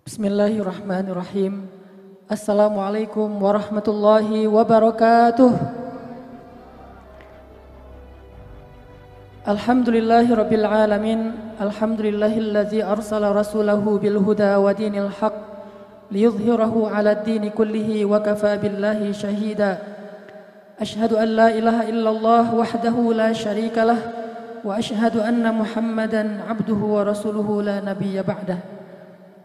Bismillahirrahmanirrahim. Assalamualaikum warahmatullahi wabarakatuh. Alhamdulillahirabbil alamin. Alhamdulillahillazi arsala rasulahu bil huda wa dinil haq liyudhhirahu 'alad dini kullihi wa kafa billahi shahida. Ashhadu an la ilaha illallah wahdahu la syarikalah wa ashhadu anna Muhammadan 'abduhu wa rasuluhu la nabiyya ba'dah.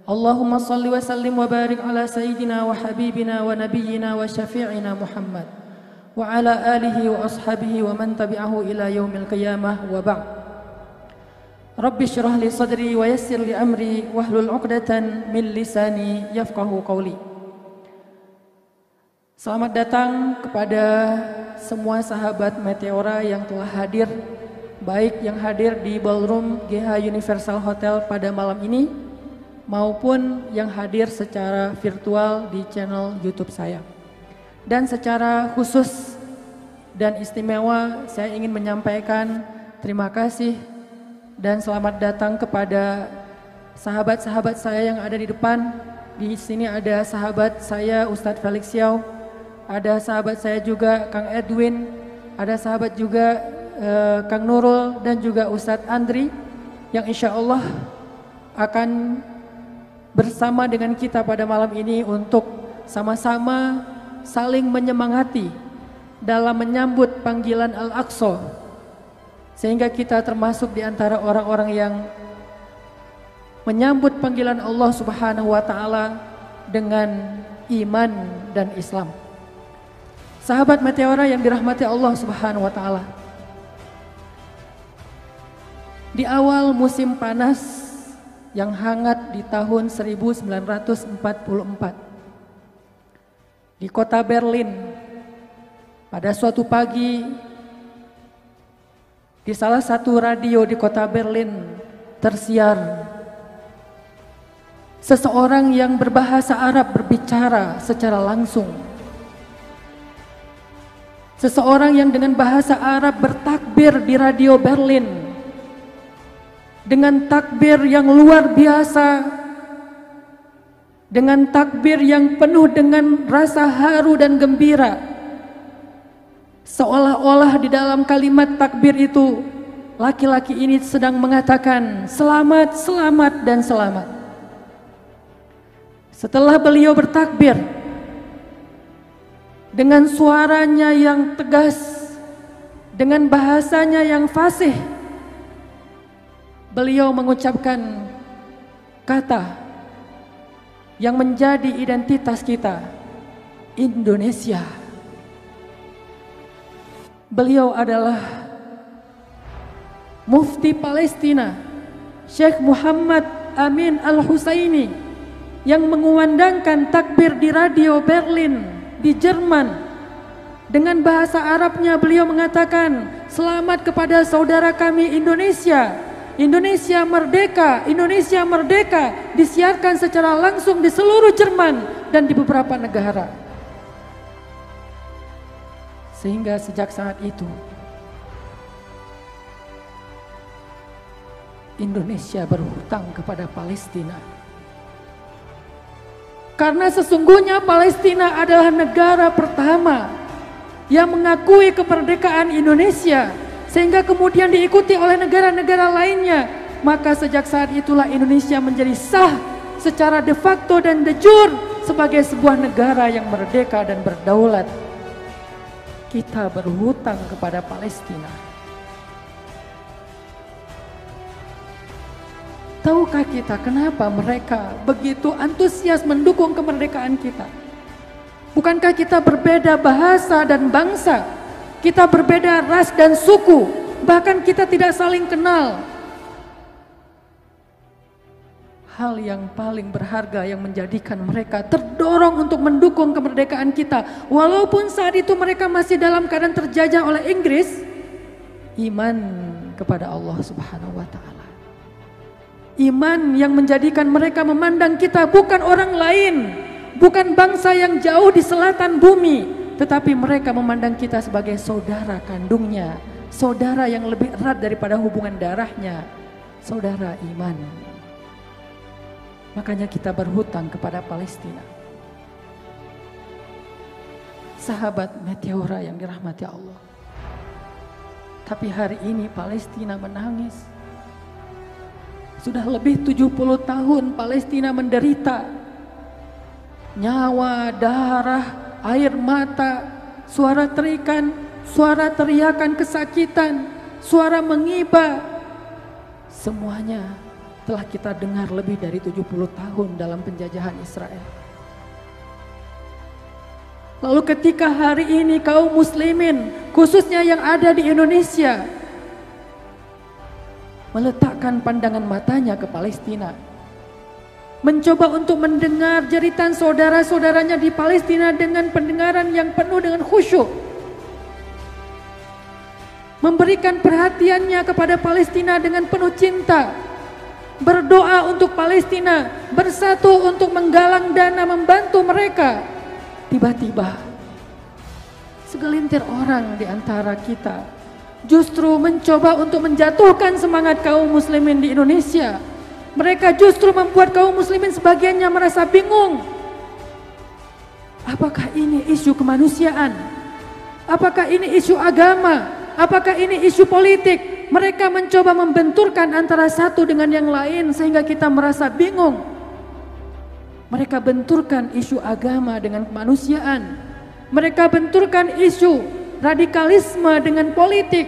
Allahumma salli wa sallim wa barik ala sayyidina wa habibina wa nabiyyina wa syafi'ina Muhammad wa ala alihi wa ashabihi wa man tabi'ahu ila yaumil qiyamah wa ba'd. Rabbi syrah li sadri wa yassir li amri wahlul 'uqdatan min lisani yafqahu qawli. Selamat datang kepada semua sahabat Meteora yang telah hadir, baik yang hadir di ballroom GH Universal Hotel pada malam ini maupun yang hadir secara virtual di channel YouTube saya. Dan secara khusus dan istimewa saya ingin menyampaikan terima kasih dan selamat datang kepada sahabat-sahabat saya yang ada di depan. Di sini ada sahabat saya Ustadz Felix Xiao, ada sahabat saya juga Kang Edwin, ada sahabat juga Kang Nurul dan juga Ustadz Andri yang insya Allah akan bersama dengan kita pada malam ini untuk sama-sama saling menyemangati dalam menyambut panggilan Al-Aqsa, sehingga kita termasuk di antara orang-orang yang menyambut panggilan Allah Subhanahu wa taala dengan iman dan Islam. Sahabat Meteora yang dirahmati Allah Subhanahu wa taala, di awal musim panas yang hangat di tahun 1944 di kota Berlin, pada suatu pagi di salah satu radio di kota Berlin tersiar seseorang yang berbahasa Arab berbicara secara langsung. Seseorang yang dengan bahasa Arab bertakbir di radio Berlin dengan takbir yang luar biasa, dengan takbir yang penuh dengan rasa haru dan gembira. Seolah-olah di dalam kalimat takbir itu laki-laki ini sedang mengatakan selamat, selamat dan selamat. Setelah beliau bertakbir dengan suaranya yang tegas, dengan bahasanya yang fasih, beliau mengucapkan kata yang menjadi identitas kita, Indonesia. Beliau adalah Mufti Palestina, Syekh Muhammad Amin Al-Husaini, yang mengumandangkan takbir di radio Berlin di Jerman. Dengan bahasa Arabnya beliau mengatakan, selamat kepada saudara kami Indonesia. Indonesia merdeka, Indonesia merdeka, disiarkan secara langsung di seluruh Jerman dan di beberapa negara. Sehingga sejak saat itu Indonesia berhutang kepada Palestina. Karena sesungguhnya Palestina adalah negara pertama yang mengakui kemerdekaan Indonesia, sehingga kemudian diikuti oleh negara-negara lainnya. Maka sejak saat itulah Indonesia menjadi sah secara de facto dan de jure sebagai sebuah negara yang merdeka dan berdaulat. Kita berhutang kepada Palestina. Tahukah kita kenapa mereka begitu antusias mendukung kemerdekaan kita? Bukankah kita berbeda bahasa dan bangsa? Kita berbeda ras dan suku, bahkan kita tidak saling kenal. Hal yang paling berharga yang menjadikan mereka terdorong untuk mendukung kemerdekaan kita, walaupun saat itu mereka masih dalam keadaan terjajah oleh Inggris, iman kepada Allah Subhanahu wa taala. Iman yang menjadikan mereka memandang kita bukan orang lain, bukan bangsa yang jauh di selatan bumi, tetapi mereka memandang kita sebagai saudara kandungnya, saudara yang lebih erat daripada hubungan darahnya, saudara iman. Makanya kita berhutang kepada Palestina. Sahabat Meteora yang dirahmati Allah. Tapi hari ini Palestina menangis. Sudah lebih 70 tahun Palestina menderita. Nyawa, darah, air mata, suara terikan, suara teriakan kesakitan, suara mengiba. Semuanya telah kita dengar lebih dari 70 tahun dalam penjajahan Israel. Lalu ketika hari ini kaum muslimin, khususnya yang ada di Indonesia, meletakkan pandangan matanya ke Palestina, mencoba untuk mendengar jeritan saudara-saudaranya di Palestina dengan pendengaran yang penuh dengan khusyuk, memberikan perhatiannya kepada Palestina dengan penuh cinta, berdoa untuk Palestina, bersatu untuk menggalang dana membantu mereka. Tiba-tiba segelintir orang di antara kita justru mencoba untuk menjatuhkan semangat kaum muslimin di Indonesia. Mereka justru membuat kaum muslimin sebagiannya merasa bingung. Apakah ini isu kemanusiaan? Apakah ini isu agama? Apakah ini isu politik? Mereka mencoba membenturkan antara satu dengan yang lain sehingga kita merasa bingung. Mereka benturkan isu agama dengan kemanusiaan. Mereka benturkan isu radikalisme dengan politik.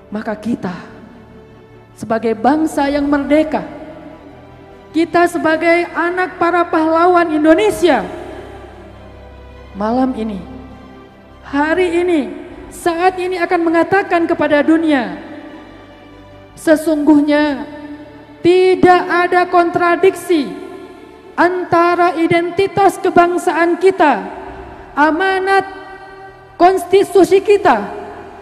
Maka kita sebagai bangsa yang merdeka, kita sebagai anak para pahlawan Indonesia, malam ini, hari ini, saat ini akan mengatakan kepada dunia, sesungguhnya tidak ada kontradiksi antara identitas kebangsaan kita, amanat konstitusi kita,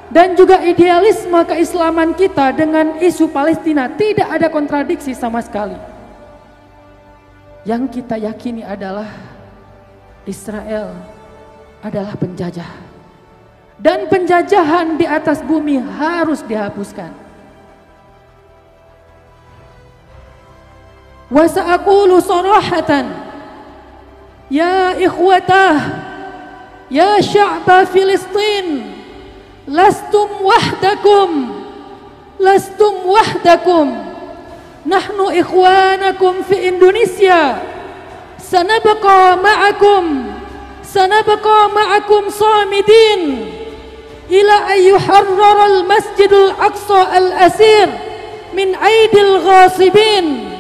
dan juga idealisme keislaman kita dengan isu Palestina. Tidak ada kontradiksi sama sekali. Yang kita yakini adalah Israel adalah penjajah, dan penjajahan di atas bumi harus dihapuskan. Wa sa'aqulu sarahatan, ya ikhwatah, ya sya'ba Filistin, lastum wahdakum, nahnu ikhwanakum fi Indonesia, sanabqa ma'akum samidin ila ayyuharrar al-masjidul aqsa al-asir min aidil ghasibin.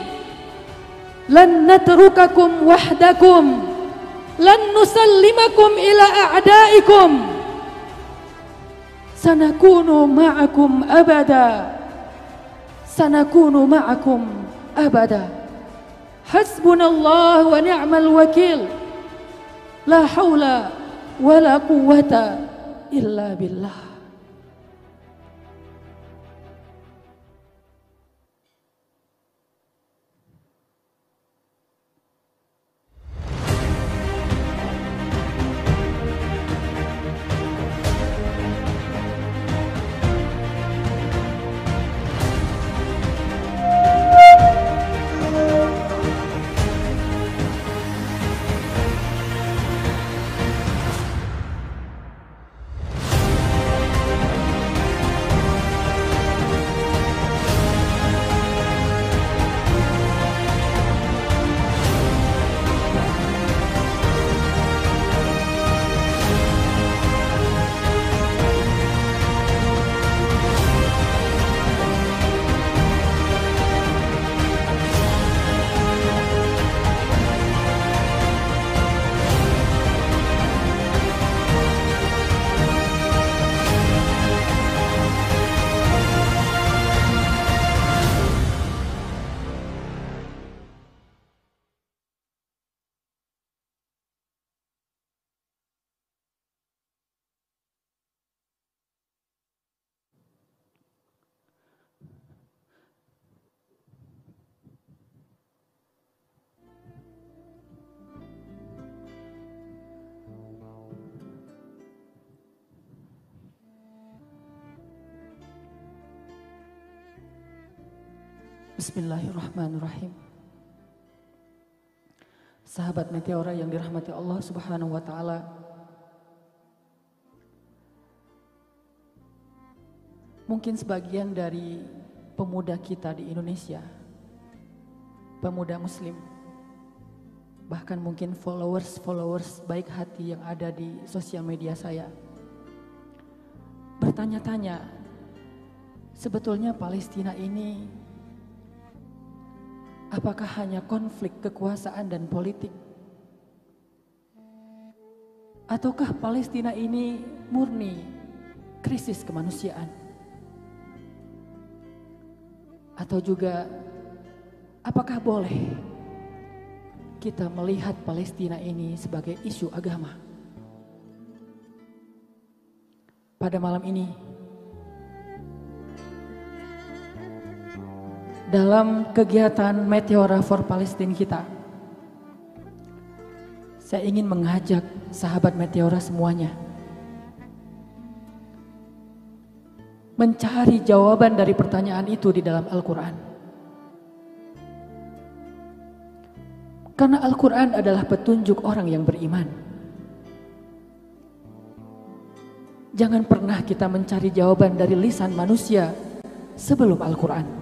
Lan natrukakum wahdakum, lan nusallimakum ila a'daikum, sanakunu ma'akum abada, hasbunallah wa ni'mal wakil, la hawla wa la quwwata illa billah. Bismillahirrahmanirrahim. Sahabat Meteora yang dirahmati Allah Subhanahu wa taala. Mungkin sebagian dari pemuda kita di Indonesia, pemuda muslim, bahkan mungkin followers baik hati yang ada di sosial media saya, bertanya-tanya, sebetulnya Palestina ini apakah hanya konflik kekuasaan dan politik? Ataukah Palestina ini murni krisis kemanusiaan? Atau juga apakah boleh kita melihat Palestina ini sebagai isu agama? Pada malam ini, dalam kegiatan Meteora for Palestine kita, saya ingin mengajak sahabat Meteora semuanya mencari jawaban dari pertanyaan itu di dalam Al-Quran. Karena Al-Quran adalah petunjuk orang yang beriman. Jangan pernah kita mencari jawaban dari lisan manusia sebelum Al-Quran.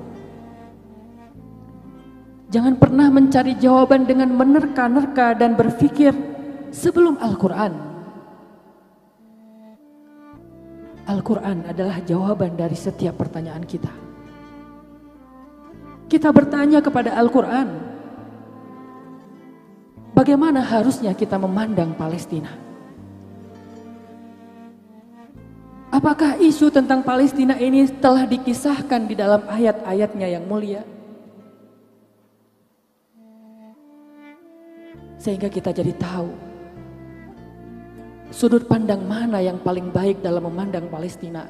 Jangan pernah mencari jawaban dengan menerka-nerka dan berpikir sebelum Al-Quran. Al-Quran adalah jawaban dari setiap pertanyaan kita. Kita bertanya kepada Al-Quran, bagaimana harusnya kita memandang Palestina? Apakah isu tentang Palestina ini telah dikisahkan di dalam ayat-ayatnya yang mulia? Sehingga kita jadi tahu sudut pandang mana yang paling baik dalam memandang Palestina.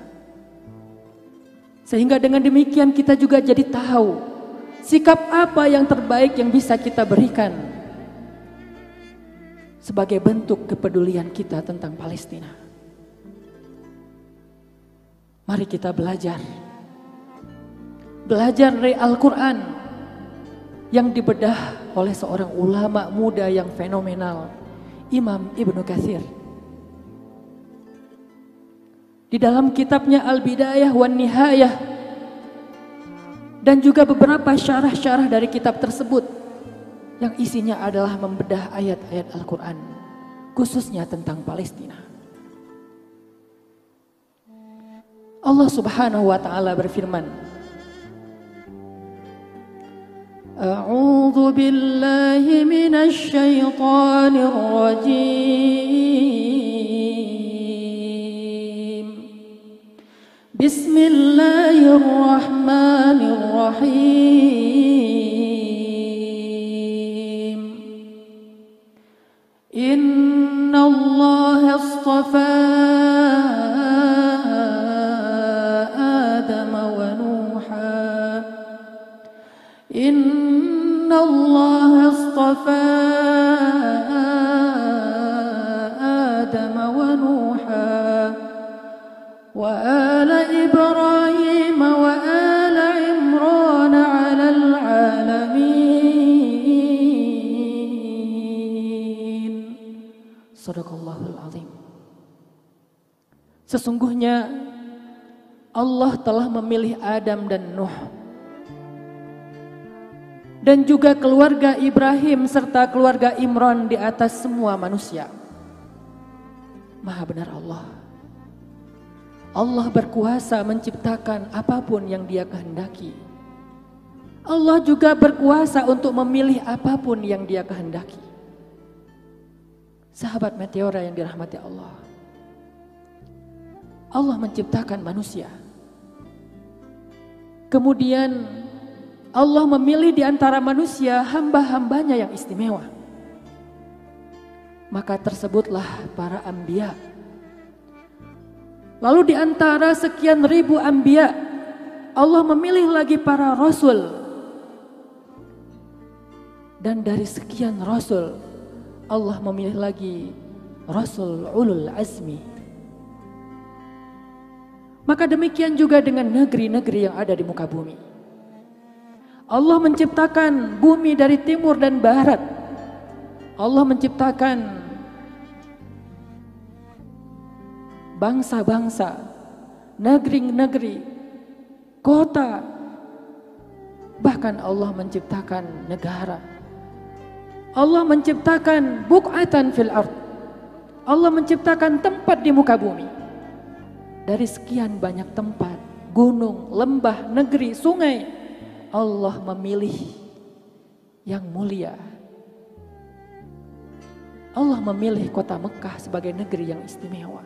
Sehingga dengan demikian kita juga jadi tahu sikap apa yang terbaik yang bisa kita berikan sebagai bentuk kepedulian kita tentang Palestina. Mari kita belajar dari Al-Quran yang dibedah oleh seorang ulama muda yang fenomenal, Imam Ibnu Katsir. Di dalam kitabnya Al-Bidayah wan Nihayah dan juga beberapa syarah-syarah dari kitab tersebut yang isinya adalah membedah ayat-ayat Al-Quran khususnya tentang Palestina. Allah Subhanahu wa taala berfirman, A'udzu billahi minasy syaithanir rajim. Bismillahirrahmanirrahim. Innallaha astafa Adam wa Nuha. Innallaha astafa Adam wa Nuha wa ala Ibrahim wa ala Imran ala alamin. Shadaqallahul azim. Sesungguhnya Allah telah memilih Adam dan Nuh dan juga keluarga Ibrahim serta keluarga Imran di atas semua manusia. Maha benar Allah. Allah berkuasa menciptakan apapun yang Dia kehendaki. Allah juga berkuasa untuk memilih apapun yang Dia kehendaki. Sahabat Meteora yang dirahmati Allah, Allah menciptakan manusia. Kemudian Allah memilih di antara manusia hamba-hambanya yang istimewa. Maka tersebutlah para anbiya. Lalu di antara sekian ribu anbiya, Allah memilih lagi para rasul. Dan dari sekian rasul, Allah memilih lagi rasul ulul azmi. Maka demikian juga dengan negeri-negeri yang ada di muka bumi. Allah menciptakan bumi dari timur dan barat. Allah menciptakan bangsa-bangsa, negeri-negeri, kota, bahkan Allah menciptakan negara. Allah menciptakan buq'atan fil ard. Allah menciptakan tempat di muka bumi. Dari sekian banyak tempat, gunung, lembah, negeri, sungai, Allah memilih yang mulia. Allah memilih kota Mekah sebagai negeri yang istimewa.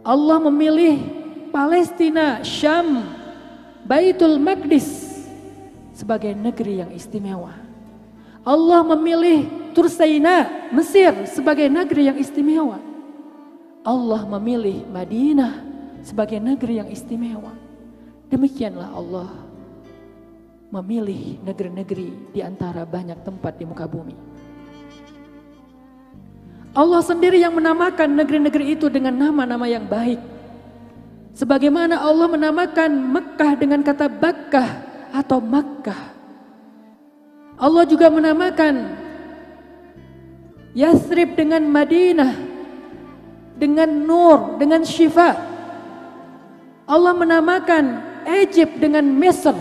Allah memilih Palestina, Syam, Baitul Maqdis sebagai negeri yang istimewa. Allah memilih Tursaina, Mesir sebagai negeri yang istimewa. Allah memilih Madinah sebagai negeri yang istimewa. Demikianlah Allah memilih negeri-negeri di antara banyak tempat di muka bumi. Allah sendiri yang menamakan negeri-negeri itu dengan nama-nama yang baik. Sebagaimana Allah menamakan Mekah dengan kata Bakkah atau Makkah. Allah juga menamakan Yathrib dengan Madinah, dengan Nur, dengan Syifa. Allah menamakan Egypt dengan Mesir.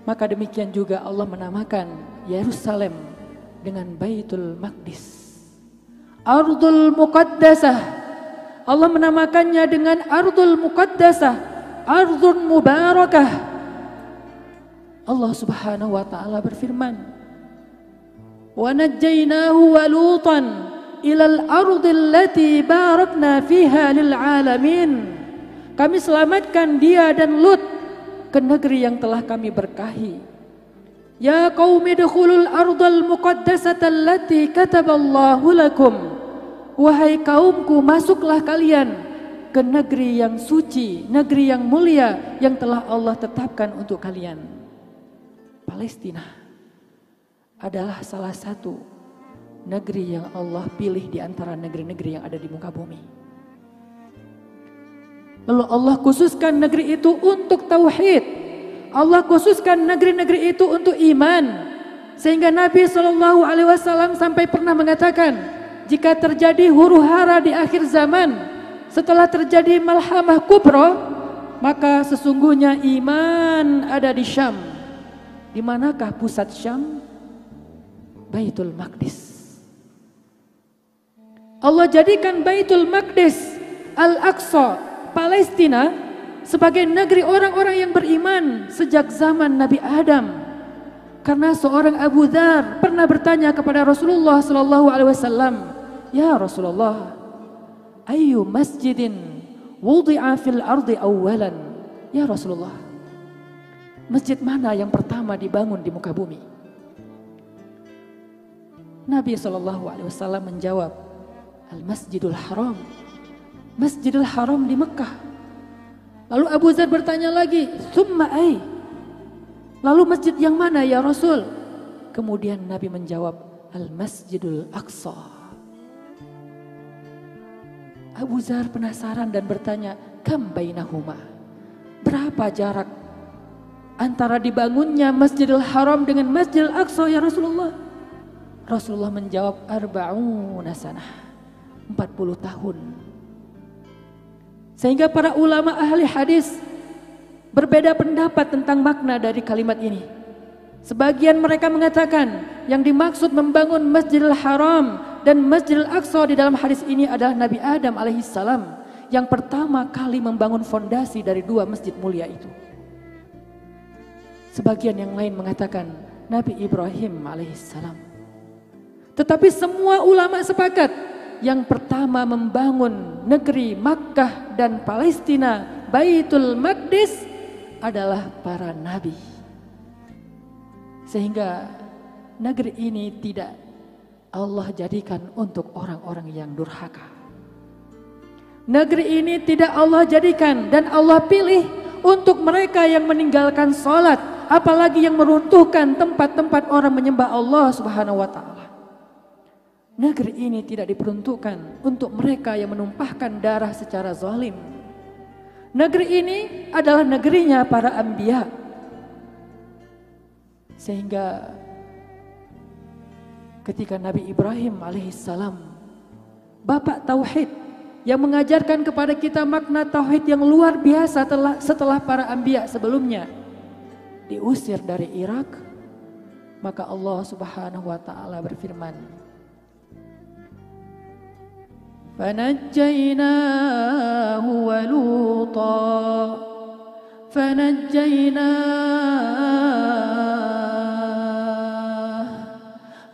Maka demikian juga Allah menamakan Yerusalem dengan Baitul Maqdis. Ardul Muqaddasah, Allah menamakannya dengan Ardul Muqaddasah, Ardul Mubarakah. Allah Subhanahu wa taala berfirman, "Wa najjaynahu wa Lutan ilal ardil lati barakna fiha lil alamin." Kami selamatkan dia dan Lut ke negeri yang telah kami berkahi. Ya qaumi dukhulul ardal muqaddasata allati kataballahu lakum. Wahai kaumku, masuklah kalian ke negeri yang suci, negeri yang mulia yang telah Allah tetapkan untuk kalian. Palestina adalah salah satu negeri yang Allah pilih di antara negeri-negeri yang ada di muka bumi. Lalu Allah khususkan negeri itu untuk tauhid. Allah khususkan negeri-negeri itu untuk iman. Sehingga Nabi SAW sampai pernah mengatakan, jika terjadi huru-hara di akhir zaman, setelah terjadi malhamah kubra, maka sesungguhnya iman ada di Syam. Di manakah pusat Syam? Baitul Maqdis. Allah jadikan Baitul Maqdis, Al-Aqsa, Palestina sebagai negeri orang-orang yang beriman sejak zaman Nabi Adam. Karena seorang Abu Dzar pernah bertanya kepada Rasulullah SAW, "Ya Rasulullah, ayu masjidin wudi'a fil ardi awalan?" Ya Rasulullah, masjid mana yang pertama dibangun di muka bumi? Nabi SAW menjawab, Al-Masjidul Haram, Masjidil Haram di Mekah. Lalu Abu Dzar bertanya lagi, "Tsumma ai?" Lalu masjid yang mana ya Rasul? Kemudian Nabi menjawab, Al-Masjidul Aqsa. Abu Dzar penasaran dan bertanya, "Kam bainahuma?" Berapa jarak antara dibangunnya Masjidil Haram dengan Masjidil Aqsa ya Rasulullah? Rasulullah menjawab, Arba'una sanah, 40 tahun. Sehingga para ulama ahli hadis berbeda pendapat tentang makna dari kalimat ini. Sebagian mereka mengatakan yang dimaksud membangun Masjidil Haram dan Masjidil Aqsa di dalam hadis ini adalah Nabi Adam alaihissalam yang pertama kali membangun fondasi dari dua masjid mulia itu. Sebagian yang lain mengatakan Nabi Ibrahim alaihissalam. Tetapi semua ulama sepakat yang pertama membangun negeri Makkah dan Palestina, Baitul Maqdis adalah para nabi. Sehingga negeri ini tidak Allah jadikan untuk orang-orang yang durhaka. Negeri ini tidak Allah jadikan dan Allah pilih untuk mereka yang meninggalkan sholat, apalagi yang meruntuhkan tempat-tempat orang menyembah Allah Subhanahu wa taala. Negeri ini tidak diperuntukkan untuk mereka yang menumpahkan darah secara zalim. Negeri ini adalah negerinya para anbiya. Sehingga ketika Nabi Ibrahim alaihissalam, bapak tauhid yang mengajarkan kepada kita makna tauhid yang luar biasa setelah para anbiya sebelumnya, diusir dari Irak, maka Allah Subhanahu wa taala berfirman, فَنَجَّيْنَاهُ وَلُوطًا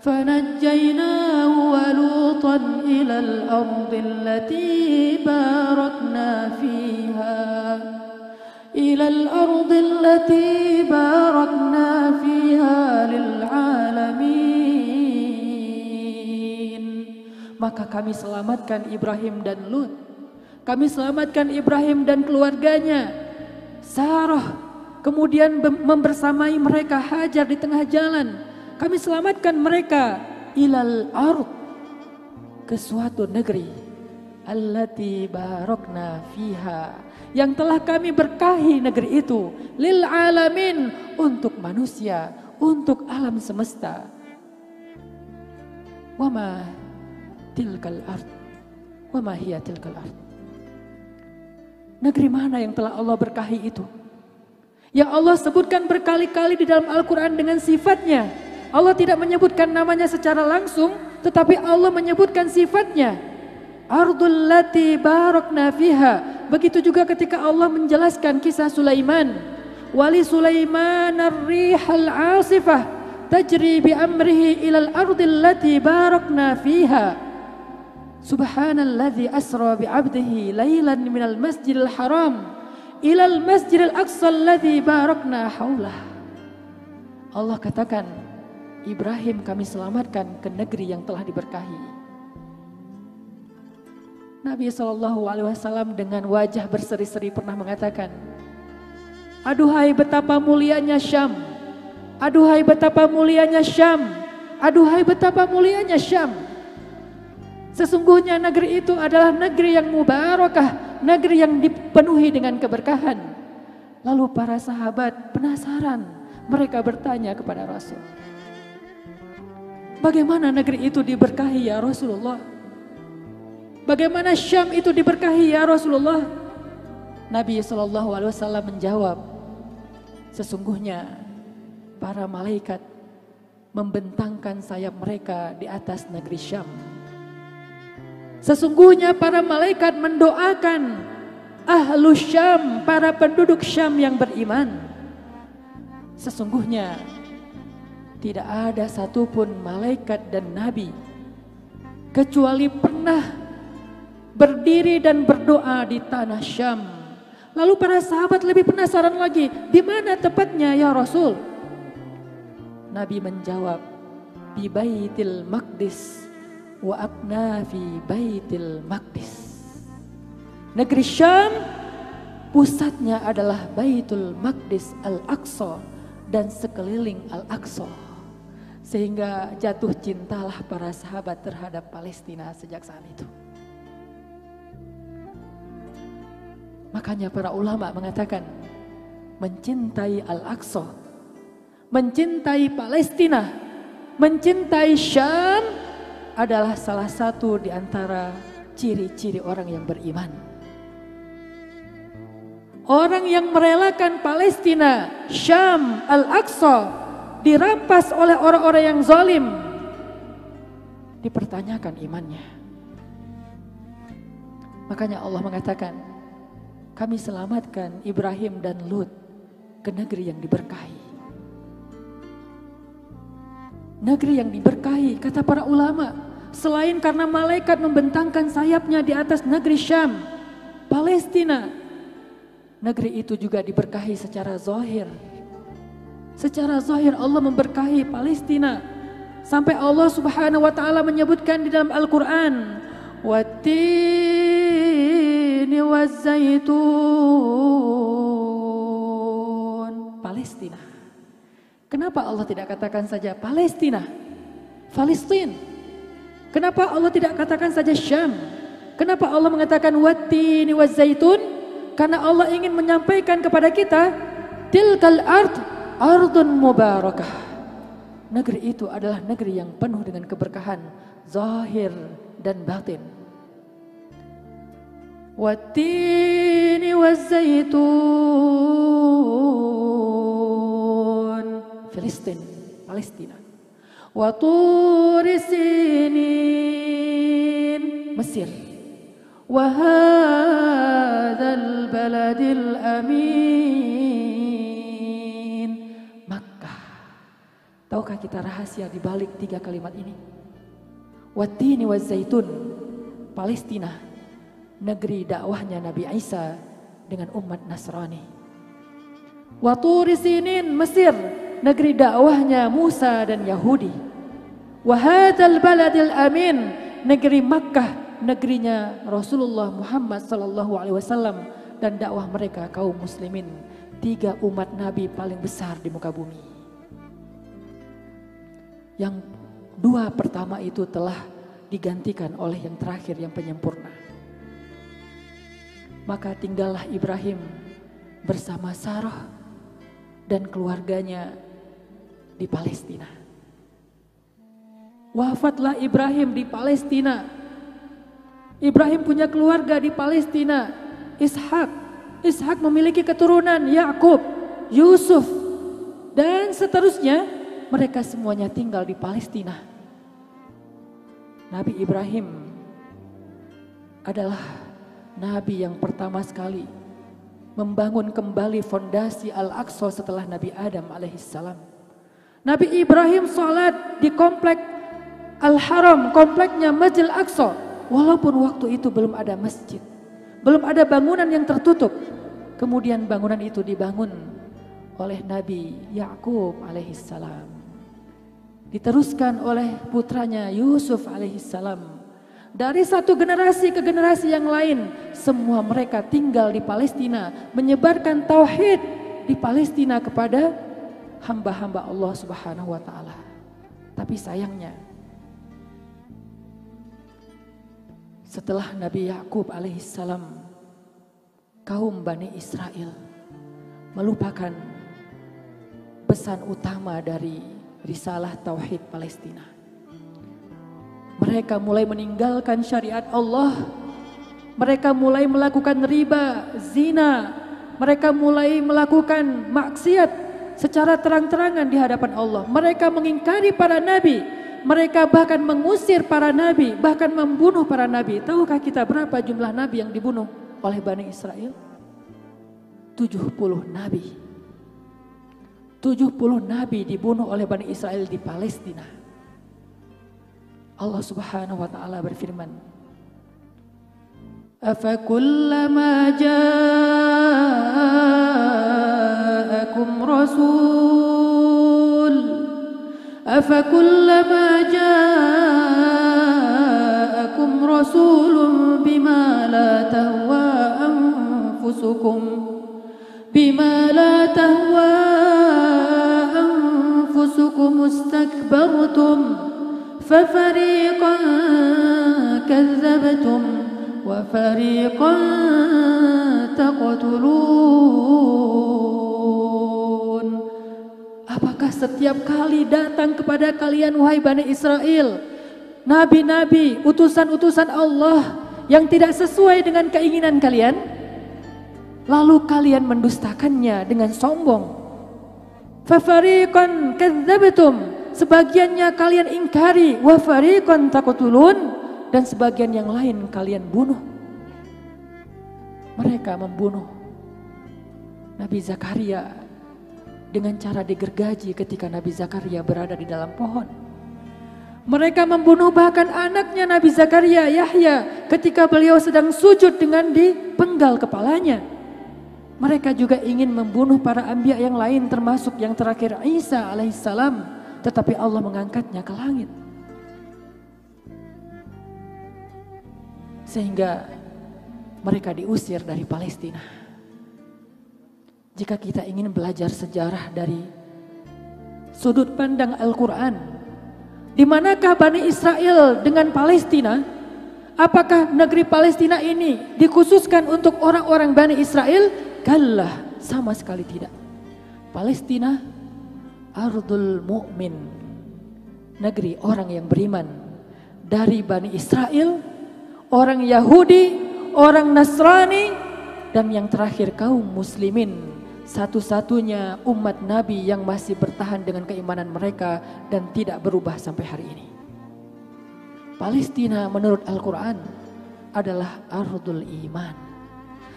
فَنَجَّيْنَاهُ وَلُوطًا إِلَى الْأَرْضِ الَّتِي بَارَكْنَا فِيهَا لِلْعَالَمِينَ. Maka kami selamatkan Ibrahim dan Lut. Kami selamatkan Ibrahim dan keluarganya. Sarah kemudian membersamai mereka Hajar di tengah jalan. Kami selamatkan mereka ilal ard, ke suatu negeri, allati barakna fiha, yang telah kami berkahi negeri itu, lil alamin, untuk manusia, untuk alam semesta. Wama tilkal ard, wama hiya tilkal ard. Negeri mana yang telah Allah berkahi itu? Yang Allah sebutkan berkali-kali di dalam Al-Quran dengan sifatnya. Allah tidak menyebutkan namanya secara langsung, tetapi Allah menyebutkan sifatnya. Ardul lati barakna fiha. Begitu juga ketika Allah menjelaskan kisah Sulaiman. Wali Sulaiman ar-rihal asifah tajri bi amrihi ilal ardil lati barakna fiha. Subhanalladzi asra bi 'abdihi lailan minal masjidil haram ilal masjidil aqsa alladzi barakna haulah. Allah katakan, Ibrahim kami selamatkan ke negeri yang telah diberkahi. Nabi SAW dengan wajah berseri-seri pernah mengatakan, aduhai betapa mulianya Syam, aduhai betapa mulianya Syam, aduhai betapa mulianya Syam. Sesungguhnya negeri itu adalah negeri yang mubarakah, negeri yang dipenuhi dengan keberkahan. Lalu para sahabat penasaran, mereka bertanya kepada Rasul, bagaimana negeri itu diberkahi ya Rasulullah? Bagaimana Syam itu diberkahi ya Rasulullah? Nabi SAW menjawab, sesungguhnya para malaikat membentangkan sayap mereka di atas negeri Syam. Sesungguhnya para malaikat mendoakan ahlu Syam, para penduduk Syam yang beriman. Sesungguhnya tidak ada satupun malaikat dan nabi kecuali pernah berdiri dan berdoa di tanah Syam. Lalu para sahabat lebih penasaran lagi, di mana tepatnya ya Rasul? Nabi menjawab, bi Baitil Maqdis wa abna fi Baitil Maqdis. Negeri Syam pusatnya adalah Baitul Maqdis Al-Aqsa dan sekeliling Al-Aqsa. Sehingga jatuh cintalah para sahabat terhadap Palestina sejak saat itu. Makanya para ulama mengatakan, mencintai Al-Aqsa, mencintai Palestina, mencintai Syam adalah salah satu di antara ciri-ciri orang yang beriman. Orang yang merelakan Palestina, Syam, Al-Aqsa dirampas oleh orang-orang yang zalim, dipertanyakan imannya. Makanya Allah mengatakan, kami selamatkan Ibrahim dan Lut ke negeri yang diberkahi. Negeri yang diberkahi, kata para ulama, selain karena malaikat membentangkan sayapnya di atas negeri Syam, Palestina, negeri itu juga diberkahi secara zahir. Secara zahir Allah memberkahi Palestina. Sampai Allah Subhanahu wa taala menyebutkan di dalam Al-Qur'an, "Wat-tini waz-zaitun." Palestina. Kenapa Allah tidak katakan saja Palestina, Palestina? Kenapa Allah tidak katakan saja Syam? Kenapa Allah mengatakan wat-tini waz-zaitun? Karena Allah ingin menyampaikan kepada kita, tilkal ard ardun mubarakah. negeri itu adalah negeri yang penuh dengan keberkahan zahir dan batin. Wattini wazzaitun, Filistin, Palestina. Wa turi sinin, Mesir. Wa hadzal baladil amin, Makkah. Tahukah kita rahasia di balik 3 kalimat ini? Wattini wazzaitun, Palestina, negeri dakwahnya Nabi Isa dengan umat Nasrani. Wa turi sinin, Mesir, negeri dakwahnya Musa dan Yahudi. Wa hadzal baladil amin, negeri Makkah, negerinya Rasulullah Muhammad SAW dan dakwah mereka kaum muslimin. 3 umat Nabi paling besar di muka bumi. Yang 2 pertama itu telah digantikan oleh yang terakhir yang penyempurna. Maka tinggallah Ibrahim bersama Sarah dan keluarganya di Palestina. Wafatlah Ibrahim di Palestina. Ibrahim punya keluarga di Palestina, Ishak memiliki keturunan Yakub, Yusuf, dan seterusnya. Mereka semuanya tinggal di Palestina. Nabi Ibrahim adalah nabi yang pertama sekali membangun kembali fondasi Al-Aqsa setelah Nabi Adam alaihissalam. Nabi Ibrahim sholat di komplek Al-Haram, kompleknya Masjid Al-Aqsa. Walaupun waktu itu belum ada masjid, belum ada bangunan yang tertutup. Kemudian bangunan itu dibangun oleh Nabi Yakub alaihissalam. Diteruskan oleh putranya Yusuf alaihissalam. Dari satu generasi ke generasi yang lain, semua mereka tinggal di Palestina, menyebarkan tauhid di Palestina kepada hamba-hamba Allah Subhanahu wa taala. Tapi sayangnya, setelah Nabi Yakub alaihissalam, kaum Bani Israel melupakan pesan utama dari risalah tauhid Palestina. Mereka mulai meninggalkan syariat Allah. Mereka mulai melakukan riba, zina. Mereka mulai melakukan maksiat secara terang-terangan di hadapan Allah. Mereka mengingkari para nabi. Mereka bahkan mengusir para nabi, bahkan membunuh para nabi. Tahukah kita berapa jumlah nabi yang dibunuh oleh Bani Israel? 70 nabi. 70 nabi dibunuh oleh Bani Israel di Palestina. Allah Subhanahu wa taala berfirman, "Afakullama ja'akum rasul أفكلما جاءكم رسول بما لا تهوى أنفسكم استكبرتم ففريقا كذبتم وفريقا تقتلون." Apakah setiap kali datang kepada kalian wahai Bani Israel, nabi-nabi, utusan-utusan Allah yang tidak sesuai dengan keinginan kalian, lalu kalian mendustakannya dengan sombong? Fafariqan kadzdzabtum, sebagiannya kalian ingkari, wa fariqan taqtulun, dan sebagian yang lain kalian bunuh. Mereka membunuh Nabi Zakaria dengan cara digergaji ketika Nabi Zakaria berada di dalam pohon. Mereka membunuh bahkan anaknya Nabi Zakaria, Yahya, ketika beliau sedang sujud dengan dipenggal kepalanya. Mereka juga ingin membunuh para anbiya yang lain, termasuk yang terakhir Isa alaihissalam, tetapi Allah mengangkatnya ke langit. Sehingga mereka diusir dari Palestina. Jika kita ingin belajar sejarah dari sudut pandang Al-Quran, di manakah Bani Israel dengan Palestina? Apakah negeri Palestina ini dikhususkan untuk orang-orang Bani Israel? Kallah, sama sekali tidak. Palestina ardul mu'min, negeri orang yang beriman. Dari Bani Israel, orang Yahudi, orang Nasrani, dan yang terakhir kaum muslimin. Satu-satunya umat Nabi yang masih bertahan dengan keimanan mereka dan tidak berubah sampai hari ini. Palestina menurut Al-Quran adalah Ardul Iman.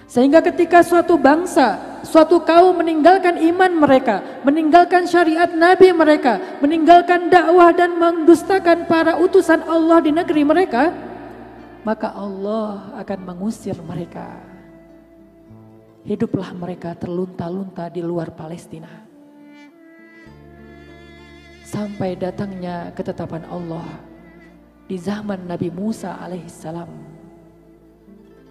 Sehingga ketika suatu bangsa, suatu kaum meninggalkan iman mereka, meninggalkan syariat Nabi mereka, meninggalkan dakwah dan mendustakan para utusan Allah di negeri mereka, maka Allah akan mengusir mereka. Hiduplah mereka terlunta-lunta di luar Palestina. Sampai datangnya ketetapan Allah di zaman Nabi Musa alaihissalam.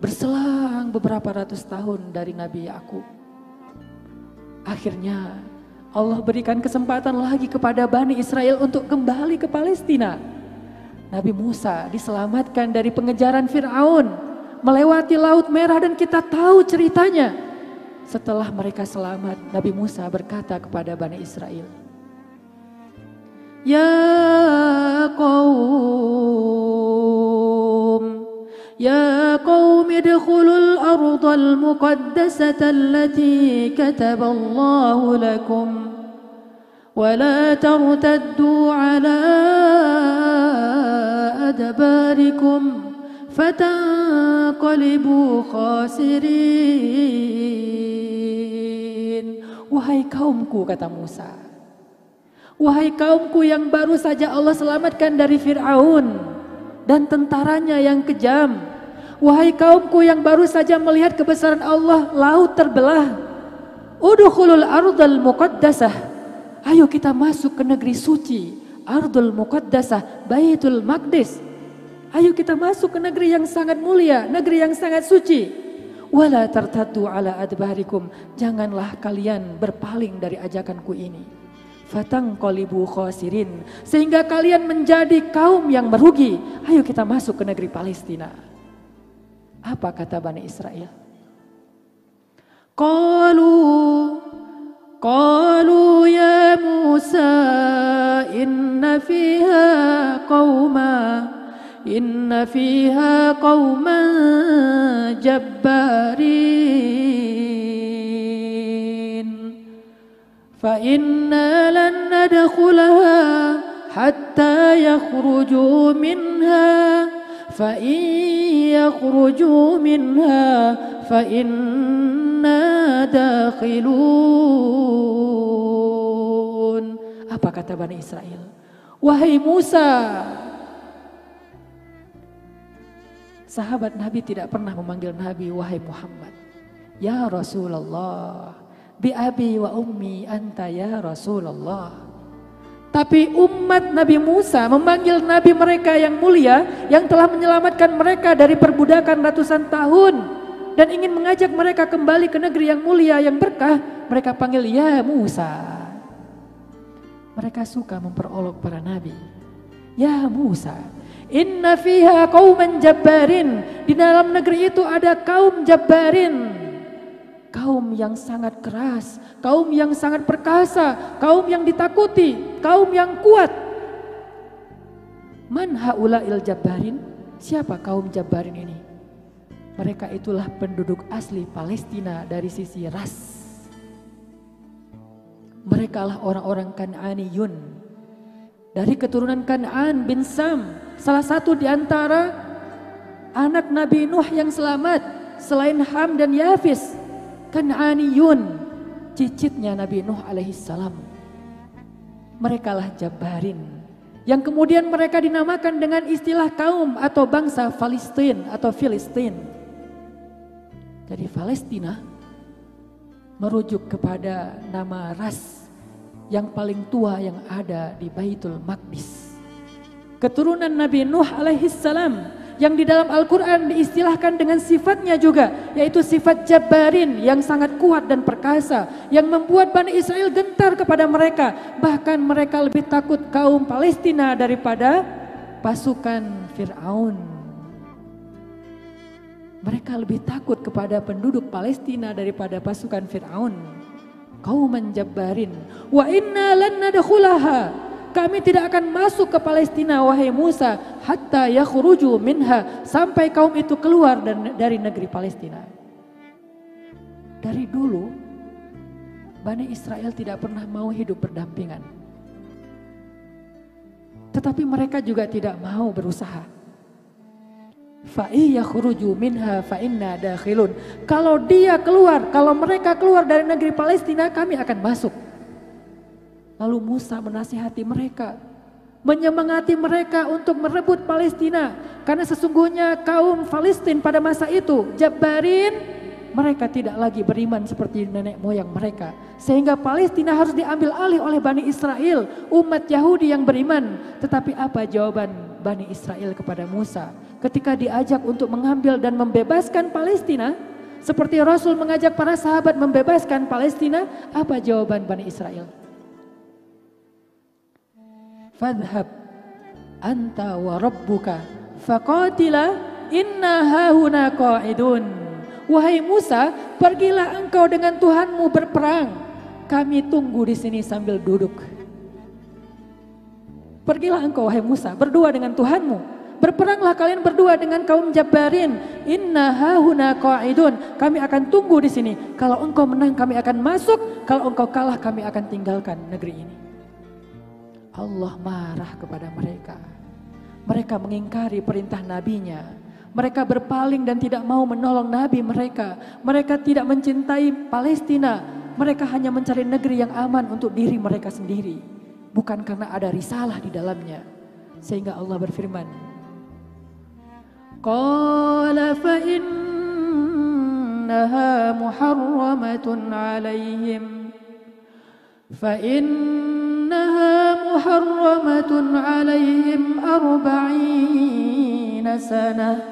Berselang beberapa ratus tahun dari Nabi Yakub. Akhirnya Allah berikan kesempatan lagi kepada Bani Israel untuk kembali ke Palestina. Nabi Musa diselamatkan dari pengejaran Fir'aun, melewati Laut Merah, dan kita tahu ceritanya. Setelah mereka selamat, Nabi Musa berkata kepada Bani Israel, Ya qaum idkhulul ardal muqaddasata allati kataballahu lakum wa la tartaddu ala adbarikum fatanqalibu khasirin. Wahai kaumku, kata Musa, wahai kaumku yang baru saja Allah selamatkan dari Fir'aun dan tentaranya yang kejam, wahai kaumku yang baru saja melihat kebesaran Allah, laut terbelah, udkhulul ardal muqaddasah, ayo kita masuk ke negeri suci, Ardul Muqaddasah, Baitul Maqdis. Ayo kita masuk ke negeri yang sangat mulia, negeri yang sangat suci. Wala tartaddu ala adbarikum, janganlah kalian berpaling dari ajakanku ini. Fatanqalibu khasirin, sehingga kalian menjadi kaum yang merugi. Ayo kita masuk ke negeri Palestina. Apa kata Bani Israel? Qalu ya Musa inna fiha qauman jabbarin fa inna lan nadkhulaha hatta yakhruju minha fa in yakhruju minha fa inna dakhilun. Apa kata Bani Israel? Wahai Musa, sahabat Nabi tidak pernah memanggil Nabi wahai Muhammad. Ya Rasulullah, bi abi wa ummi anta ya Rasulullah. Tapi umat Nabi Musa memanggil Nabi mereka yang mulia, yang telah menyelamatkan mereka dari perbudakan ratusan tahun dan ingin mengajak mereka kembali ke negeri yang mulia, yang berkah. Mereka panggil ya Musa. Mereka suka memperolok para nabi. Ya Musa, inna fiha qauman jabbarin, di dalam negeri itu ada kaum jabbarin, kaum yang sangat keras, kaum yang sangat perkasa, kaum yang ditakuti, kaum yang kuat. Man haula'il jabbarin? Siapa kaum jabbarin ini? Mereka itulah penduduk asli Palestina dari sisi ras. Mereka lah orang-orang Kan'aniyun, dari keturunan Kan'an bin Sam, salah satu di antara anak Nabi Nuh yang selamat selain Ham dan Yafis. Kan'aniyun, cicitnya Nabi Nuh alaihissalam. Mereka lah Jabbarin, yang kemudian mereka dinamakan dengan istilah kaum atau bangsa Palestina atau Filistin. Jadi Palestina merujuk kepada nama ras yang paling tua yang ada di Baitul Maqdis. Keturunan Nabi Nuh alaihissalam yang di dalam Al-Quran diistilahkan dengan sifatnya juga, yaitu sifat Jabbarin yang sangat kuat dan perkasa, yang membuat Bani Israel gentar kepada mereka. Bahkan mereka lebih takut kaum Palestina daripada pasukan Fir'aun. Mereka lebih takut kepada penduduk Palestina daripada pasukan Fir'aun. Qauman jabbarin wa inna lan nadkhulaha, kami tidak akan masuk ke Palestina wahai Musa hatta yakhruju minha, sampai kaum itu keluar dari negeri Palestina. Dari dulu Bani Israel tidak pernah mau hidup berdampingan. Tetapi mereka juga tidak mau berusaha. Fa yakhruju minha fa inna dakhilun. Kalau mereka keluar dari negeri Palestina, kami akan masuk. Lalu Musa menasihati mereka, menyemangati mereka untuk merebut Palestina. Karena sesungguhnya kaum Palestina pada masa itu, Jabbarin, mereka tidak lagi beriman seperti nenek moyang mereka. Sehingga Palestina harus diambil alih oleh Bani Israel, umat Yahudi yang beriman. Tetapi apa jawaban Bani Israel kepada Musa? Ketika diajak untuk mengambil dan membebaskan Palestina, seperti Rasul mengajak para sahabat membebaskan Palestina, apa jawaban Bani Israel? Fadhhab anta wa rabbuka faqatila inna hahuna qa'idun. Wahai Musa, pergilah engkau dengan Tuhanmu berperang. Kami tunggu di sini sambil duduk. Pergilah engkau wahai Musa, berdua dengan Tuhanmu. Berperanglah kalian berdua dengan kaum Jabbarin. Inna hahuna qa'idun. Kami akan tunggu di sini. Kalau engkau menang kami akan masuk. Kalau engkau kalah kami akan tinggalkan negeri ini. Allah marah kepada mereka. Mereka mengingkari perintah nabinya. Mereka berpaling dan tidak mau menolong nabi mereka. Mereka tidak mencintai Palestina. Mereka hanya mencari negeri yang aman untuk diri mereka sendiri. Bukan karena ada risalah di dalamnya. Sehingga Allah berfirman, Qala fa innaha muharramatun alaihim. Fa innaha muharramatun alaihim 40 sanah.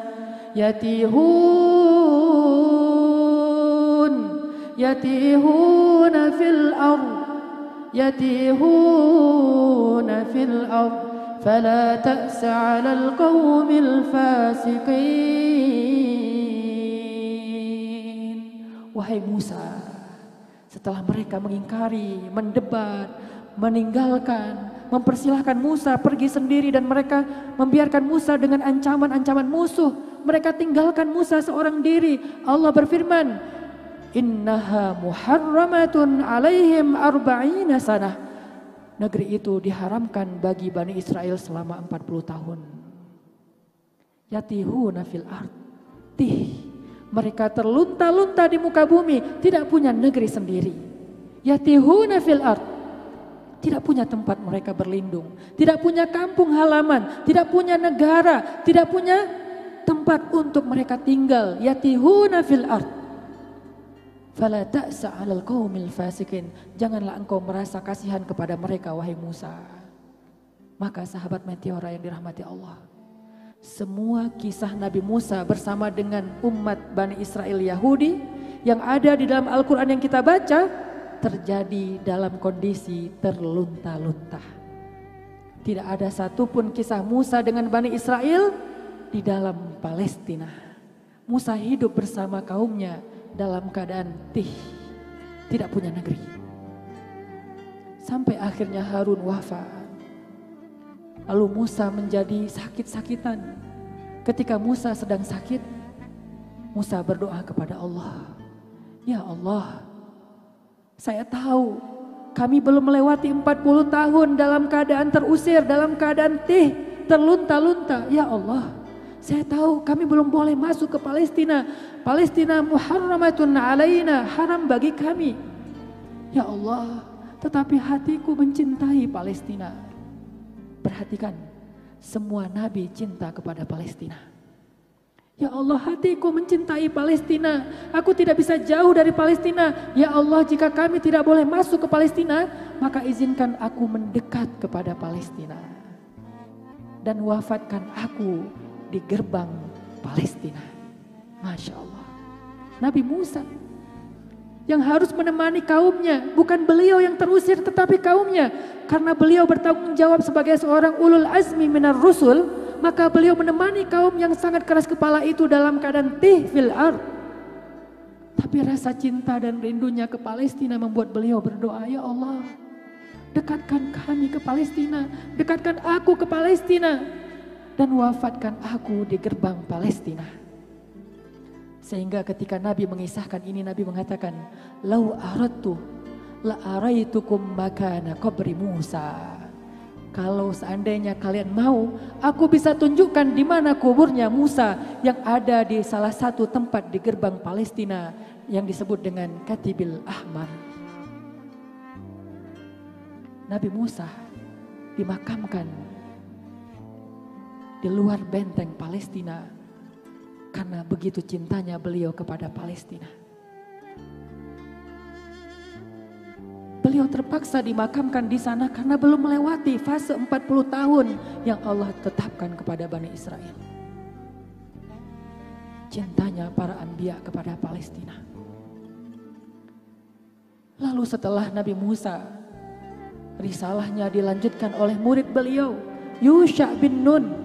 يتيهون في الأرض فلا تأس على القوم الفاسقين. Wahai Musa, setelah mereka mengingkari, mendebat, meninggalkan, mempersilahkan Musa pergi sendiri dan mereka membiarkan Musa dengan ancaman-ancaman musuh. Mereka tinggalkan Musa seorang diri. Allah berfirman, Innaha muharramatun alaihim 40 sanah. Negeri itu diharamkan bagi Bani Israel selama 40 tahun. Yatihuna fil ard. Mereka terlunta-lunta di muka bumi, tidak punya negeri sendiri. Yatihuna fil ard. Tidak punya tempat mereka berlindung, tidak punya kampung halaman, tidak punya negara, tidak punya tempat untuk mereka tinggal. Yatihuna fil ard. Fala ta'sa 'alal qaumil fasikin. Janganlah engkau merasa kasihan kepada mereka wahai Musa. Maka sahabat Meteora yang dirahmati Allah, semua kisah Nabi Musa bersama dengan umat Bani Israel Yahudi yang ada di dalam Al-Quran yang kita baca terjadi dalam kondisi terlunta-lunta. Tidak ada satupun kisah Musa dengan Bani Israel di dalam Palestina. Musa hidup bersama kaumnya dalam keadaan tidak punya negeri. Sampai akhirnya Harun wafat. Lalu Musa menjadi sakit-sakitan. Ketika Musa sedang sakit, Musa berdoa kepada Allah. Ya Allah, saya tahu kami belum melewati 40 tahun dalam keadaan terusir, dalam keadaan terlunta-lunta. Ya Allah, saya tahu kami belum boleh masuk ke Palestina. Palestina muharramatun alaina, haram bagi kami. Ya Allah, tetapi hatiku mencintai Palestina. Perhatikan, semua nabi cinta kepada Palestina. Ya Allah, hatiku mencintai Palestina. Aku tidak bisa jauh dari Palestina. Ya Allah, jika kami tidak boleh masuk ke Palestina, maka izinkan aku mendekat kepada Palestina. Dan wafatkan aku di gerbang Palestina. Masya Allah. Nabi Musa yang harus menemani kaumnya, bukan beliau yang terusir tetapi kaumnya. Karena beliau bertanggung jawab sebagai seorang ulul azmi minar rusul, maka beliau menemani kaum yang sangat keras kepala itu dalam keadaan fil ard. Tapi rasa cinta dan rindunya ke Palestina membuat beliau berdoa, ya Allah, dekatkan kami ke Palestina, dekatkan aku ke Palestina, dan wafatkan aku di gerbang Palestina. Sehingga ketika Nabi mengisahkan ini, Nabi mengatakan, lau aradtu la araitukum makana qabri Musa. Kalau seandainya kalian mau, aku bisa tunjukkan di mana kuburnya Musa yang ada di salah satu tempat di gerbang Palestina yang disebut dengan Katibil Ahmar. Nabi Musa dimakamkan di luar benteng Palestina karena begitu cintanya beliau kepada Palestina. Beliau terpaksa dimakamkan di sana karena belum melewati fase 40 tahun yang Allah tetapkan kepada Bani Israel. Cintanya para anbiya kepada Palestina. Lalu setelah Nabi Musa, risalahnya dilanjutkan oleh murid beliau, Yusha bin Nun.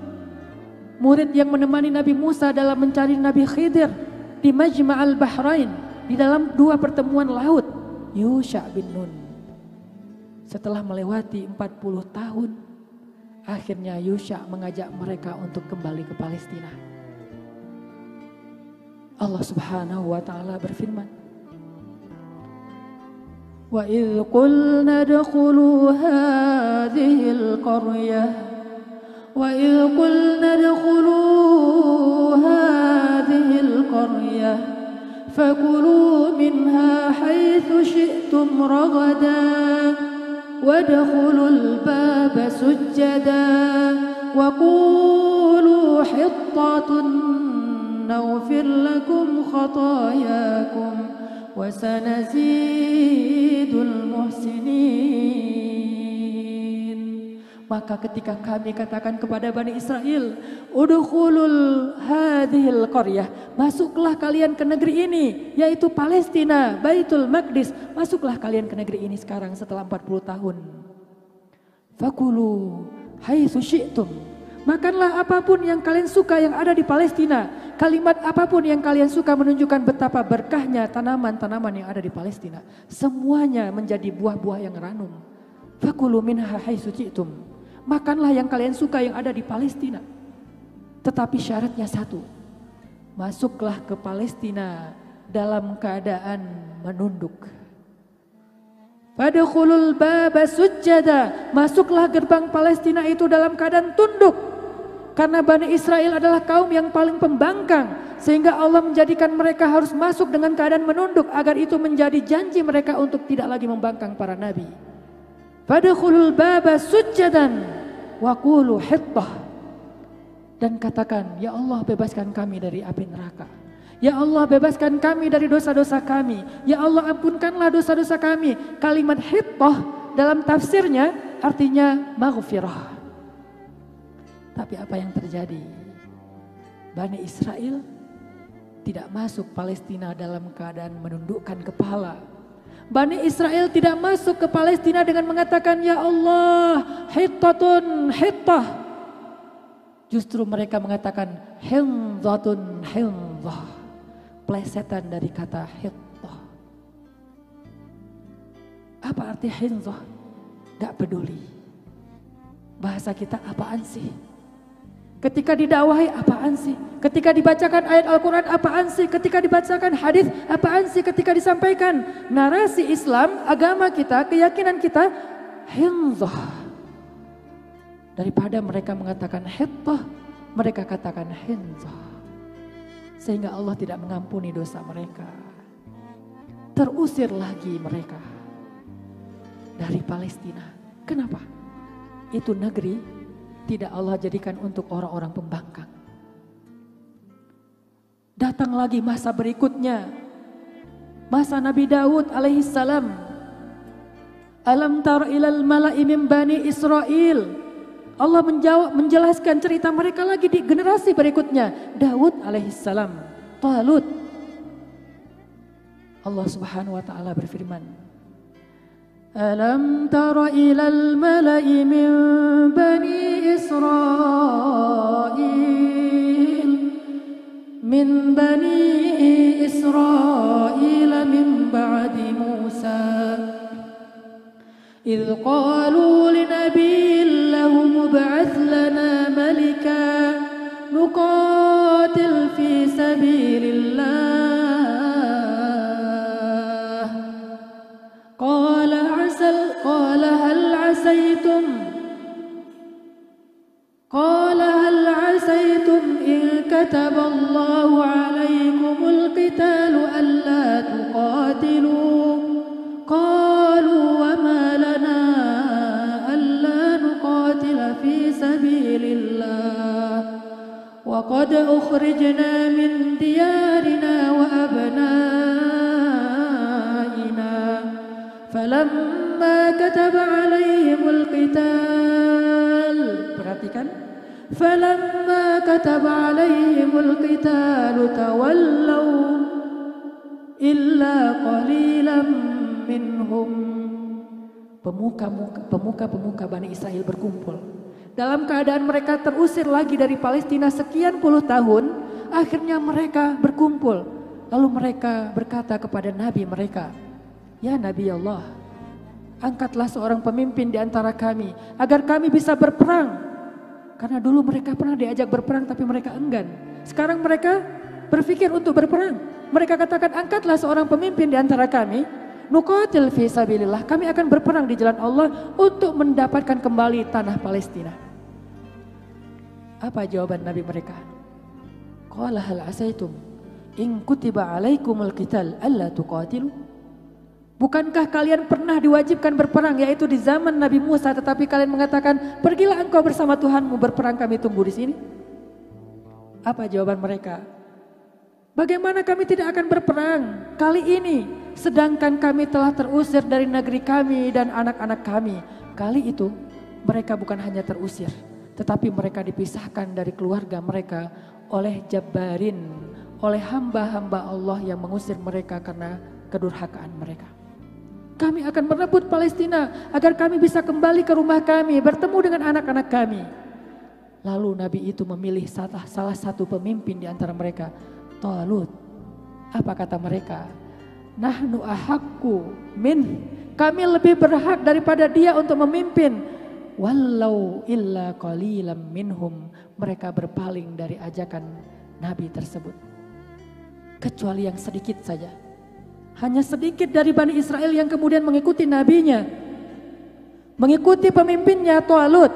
Murid yang menemani Nabi Musa dalam mencari Nabi Khidir di Majma'al Bahrain, di dalam 2 pertemuan laut, Yusha bin Nun. Setelah melewati 40 tahun, akhirnya Yusha mengajak mereka untuk kembali ke Palestina. Allah Subhanahu wa taala berfirman, wa idh qulna adkhulu hadhil qaryah wa idh qulna adkhulu hadhil qaryah fakulu minha haitsu syi'tum ragadan wadkhulul baba sujjada wa qulu hittatun naghfir lakum khatayakum wa sanazidul muhsinin. Maka ketika kami katakan kepada Bani Israel, udkhulul hadhil qaryah, masuklah kalian ke negeri ini, yaitu Palestina, Baitul Maqdis, masuklah kalian ke negeri ini sekarang setelah 40 tahun. Fakulu haitsu syi'tum, makanlah apapun yang kalian suka yang ada di Palestina. Kalimat apapun yang kalian suka menunjukkan betapa berkahnya tanaman-tanaman yang ada di Palestina. Semuanya menjadi buah-buah yang ranum. Fakulu minha haitsu syi'tum. Makanlah yang kalian suka yang ada di Palestina. Tetapi syaratnya satu. Masuklah ke Palestina dalam keadaan menunduk. Fadkhulul baba sujjada. Masuklah gerbang Palestina itu dalam keadaan tunduk. Karena Bani Israel adalah kaum yang paling pembangkang. Sehingga Allah menjadikan mereka harus masuk dengan keadaan menunduk. Agar itu menjadi janji mereka untuk tidak lagi membangkang para nabi. Fadkhulul baba sujjadan wa qulu hittah. Dan katakan, ya Allah bebaskan kami dari api neraka. Ya Allah bebaskan kami dari dosa-dosa kami. Ya Allah ampunkanlah dosa-dosa kami. Kalimat hittah dalam tafsirnya artinya maghfirah. Tapi apa yang terjadi? Bani Israel tidak masuk Palestina dalam keadaan menundukkan kepala. Bani Israel tidak masuk ke Palestina dengan mengatakan, ya Allah, hittatun hittah. Justru mereka mengatakan, hinzatun hinzah. Plesetan dari kata hittah. Apa arti hinzah? Gak peduli. Bahasa kita apaan sih? Ketika didakwahi apaan sih? Ketika dibacakan ayat Al-Quran apaan sih? Ketika dibacakan hadis apaan sih? Ketika disampaikan narasi Islam, agama kita, keyakinan kita, hinzah. Daripada mereka mengatakan hittah, mereka katakan hinzah. Sehingga Allah tidak mengampuni dosa mereka. Terusir lagi mereka dari Palestina. Kenapa? Itu negeri tidak Allah jadikan untuk orang-orang pembangkang. Datang lagi masa berikutnya. Masa Nabi Daud alaihissalam. Alam tar ilal mala'i min bani Israel. Allah menjelaskan cerita mereka lagi di generasi berikutnya. Daud alaihissalam. Talut. Allah subhanahu wa ta'ala berfirman. Alam tara ilal mala'i min bani Israel min Israel min ba'di Musa إذ قالوا لنبي له ابعث لنا ملكا نقاتل في سبيل الله قال هل عسيتم إن كتب الله عليكم القتال ألا تقاتلوا قالوا وما لنا ألا نقاتل في سبيل الله وقد أخرجنا من ديارنا وأبنائنا فلما كتب عليهم القتال perhatikan فلما كتب عليهم القتال تولوا إلا قليلا minhum. Pemuka Bani Israel berkumpul dalam keadaan mereka terusir lagi dari Palestina sekian puluh tahun. Akhirnya mereka berkumpul, lalu mereka berkata kepada Nabi mereka, ya Nabi Allah, angkatlah seorang pemimpin di antara kami agar kami bisa berperang. Karena dulu mereka pernah diajak berperang tapi mereka enggan. Sekarang mereka berpikir untuk berperang. Mereka katakan, angkatlah seorang pemimpin di antara kami. Nuqatil fi sabilillah, kami akan berperang di jalan Allah untuk mendapatkan kembali tanah Palestina. Apa jawaban Nabi mereka? Qala hal asaitum in kutiba alaikumul qital alla tuqatilu. Bukankah kalian pernah diwajibkan berperang, yaitu di zaman Nabi Musa, tetapi kalian mengatakan, pergilah engkau bersama Tuhanmu berperang, kami tunggu di sini. Apa jawaban mereka? Bagaimana kami tidak akan berperang kali ini, sedangkan kami telah terusir dari negeri kami dan anak-anak kami. Kali itu mereka bukan hanya terusir, tetapi mereka dipisahkan dari keluarga mereka oleh Jabbarin, oleh hamba-hamba Allah yang mengusir mereka karena kedurhakaan mereka. Kami akan merebut Palestina agar kami bisa kembali ke rumah kami, bertemu dengan anak-anak kami. Lalu Nabi itu memilih salah satu pemimpin di antara mereka, Talut. Apa kata mereka? Nahnu ahaqqu min, kami lebih berhak daripada dia untuk memimpin. Walau illa qalilam minhum, mereka berpaling dari ajakan Nabi tersebut. Kecuali yang sedikit saja. Hanya sedikit dari Bani Israel yang kemudian mengikuti nabinya, mengikuti pemimpinnya Talut.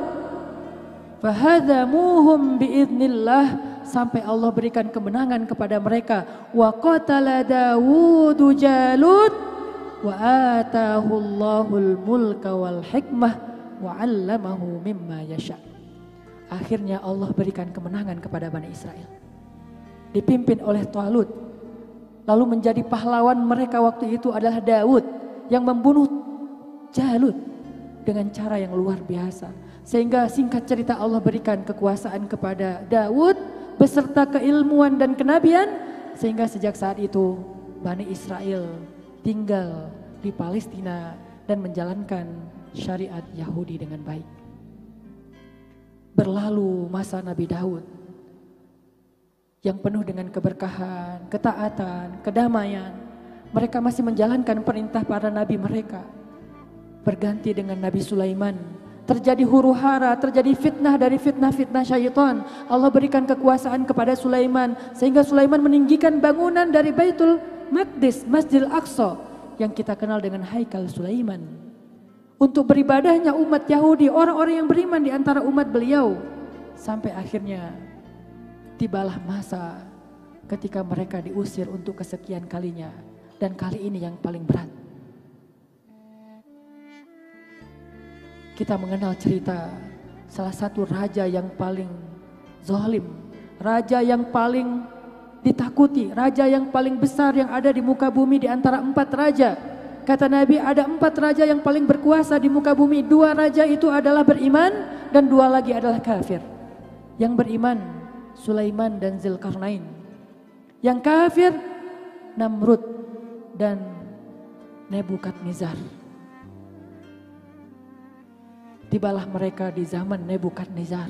Fahadzamuhum biidznillah, sampai Allah berikan kemenangan kepada mereka. Wa qatala Dawudu Jalut wa atahu Allahul mulka wal hikmah wa 'allamahu mimma yasha. Akhirnya Allah berikan kemenangan kepada Bani Israel, dipimpin oleh Talut. Lalu menjadi pahlawan mereka waktu itu adalah Daud yang membunuh Jalut dengan cara yang luar biasa. Sehingga singkat cerita Allah berikan kekuasaan kepada Daud beserta keilmuan dan kenabian. Sehingga sejak saat itu Bani Israel tinggal di Palestina dan menjalankan syariat Yahudi dengan baik. Berlalu masa Nabi Daud yang penuh dengan keberkahan, ketaatan, kedamaian. Mereka masih menjalankan perintah para nabi mereka. Berganti dengan Nabi Sulaiman, terjadi huru-hara, terjadi fitnah dari fitnah-fitnah syaitan. Allah berikan kekuasaan kepada Sulaiman sehingga Sulaiman meninggikan bangunan dari Baitul Maqdis, Masjidil Aqsa yang kita kenal dengan Haikal Sulaiman. Untuk beribadahnya umat Yahudi, orang-orang yang beriman di antara umat beliau. Sampai akhirnya tibalah masa ketika mereka diusir untuk kesekian kalinya, dan kali ini yang paling berat. Kita mengenal cerita salah satu raja yang paling zalim, raja yang paling ditakuti, raja yang paling besar yang ada di muka bumi di antara 4 raja. Kata Nabi, ada 4 raja yang paling berkuasa di muka bumi. 2 raja itu adalah beriman dan 2 lagi adalah kafir. Yang beriman Sulaiman dan Zulkarnain. Yang kafir Namrud dan Nebukadnezar. Tibalah mereka di zaman Nebukadnezar,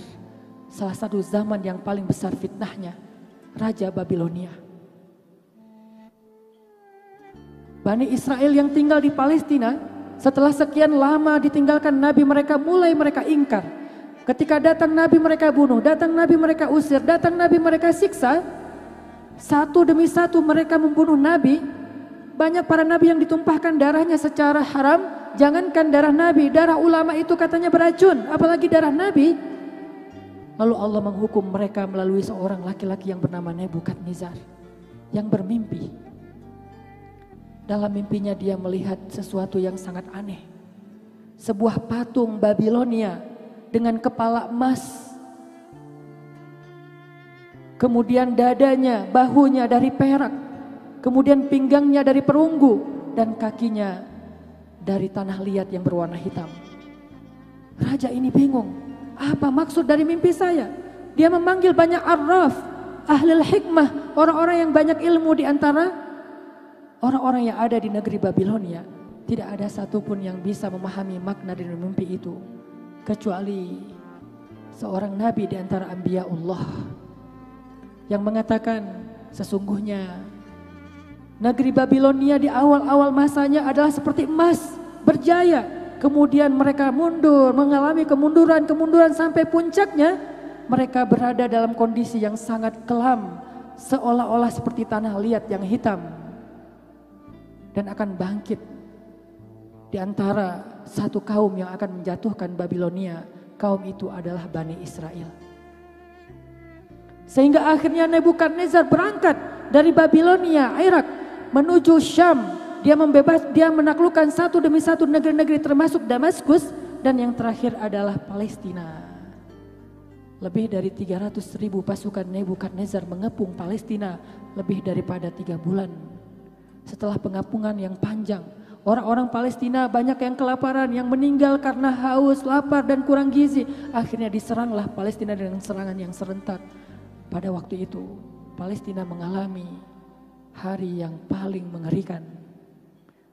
salah satu zaman yang paling besar fitnahnya, Raja Babilonia. Bani Israel yang tinggal di Palestina Setelah sekian lama ditinggalkan Nabi, mereka ingkar. Ketika datang Nabi mereka bunuh, datang Nabi mereka usir, datang Nabi mereka siksa. Satu demi satu mereka membunuh Nabi. Banyak para Nabi yang ditumpahkan darahnya secara haram. Jangankan darah Nabi, darah ulama itu katanya beracun, apalagi darah Nabi. Lalu Allah menghukum mereka melalui seorang laki-laki yang bernama Nebukadnezar yang bermimpi. Dalam mimpinya dia melihat sesuatu yang sangat aneh. Sebuah patung Babilonia dengan kepala emas. Kemudian dadanya, bahunya dari perak. Kemudian pinggangnya dari perunggu. Dan kakinya dari tanah liat yang berwarna hitam. Raja ini bingung. Apa maksud dari mimpi saya? Dia memanggil banyak arraf, ahlul hikmah, orang-orang yang banyak ilmu di antara orang-orang yang ada di negeri Babilonia. Tidak ada satupun yang bisa memahami makna dari mimpi itu. Kecuali seorang nabi di antara anbiya Allah. Yang mengatakan sesungguhnya negeri Babilonia di awal-awal masanya adalah seperti emas, berjaya. Kemudian mereka mundur, mengalami kemunduran sampai puncaknya. Mereka berada dalam kondisi yang sangat kelam. Seolah-olah seperti tanah liat yang hitam. Dan akan bangkit di antara satu kaum yang akan menjatuhkan Babilonia. Kaum itu adalah Bani Israel. Sehingga akhirnya Nebukadnezar berangkat dari Babilonia, Irak, menuju Syam. Dia menaklukkan satu demi satu negeri-negeri termasuk Damaskus. Dan yang terakhir adalah Palestina. Lebih dari 300.000 pasukan Nebukadnezar mengepung Palestina lebih daripada 3 bulan. Setelah pengapungan yang panjang, orang-orang Palestina banyak yang kelaparan, yang meninggal karena haus, lapar dan kurang gizi. Akhirnya diseranglah Palestina dengan serangan yang serentak. Pada waktu itu Palestina mengalami hari yang paling mengerikan.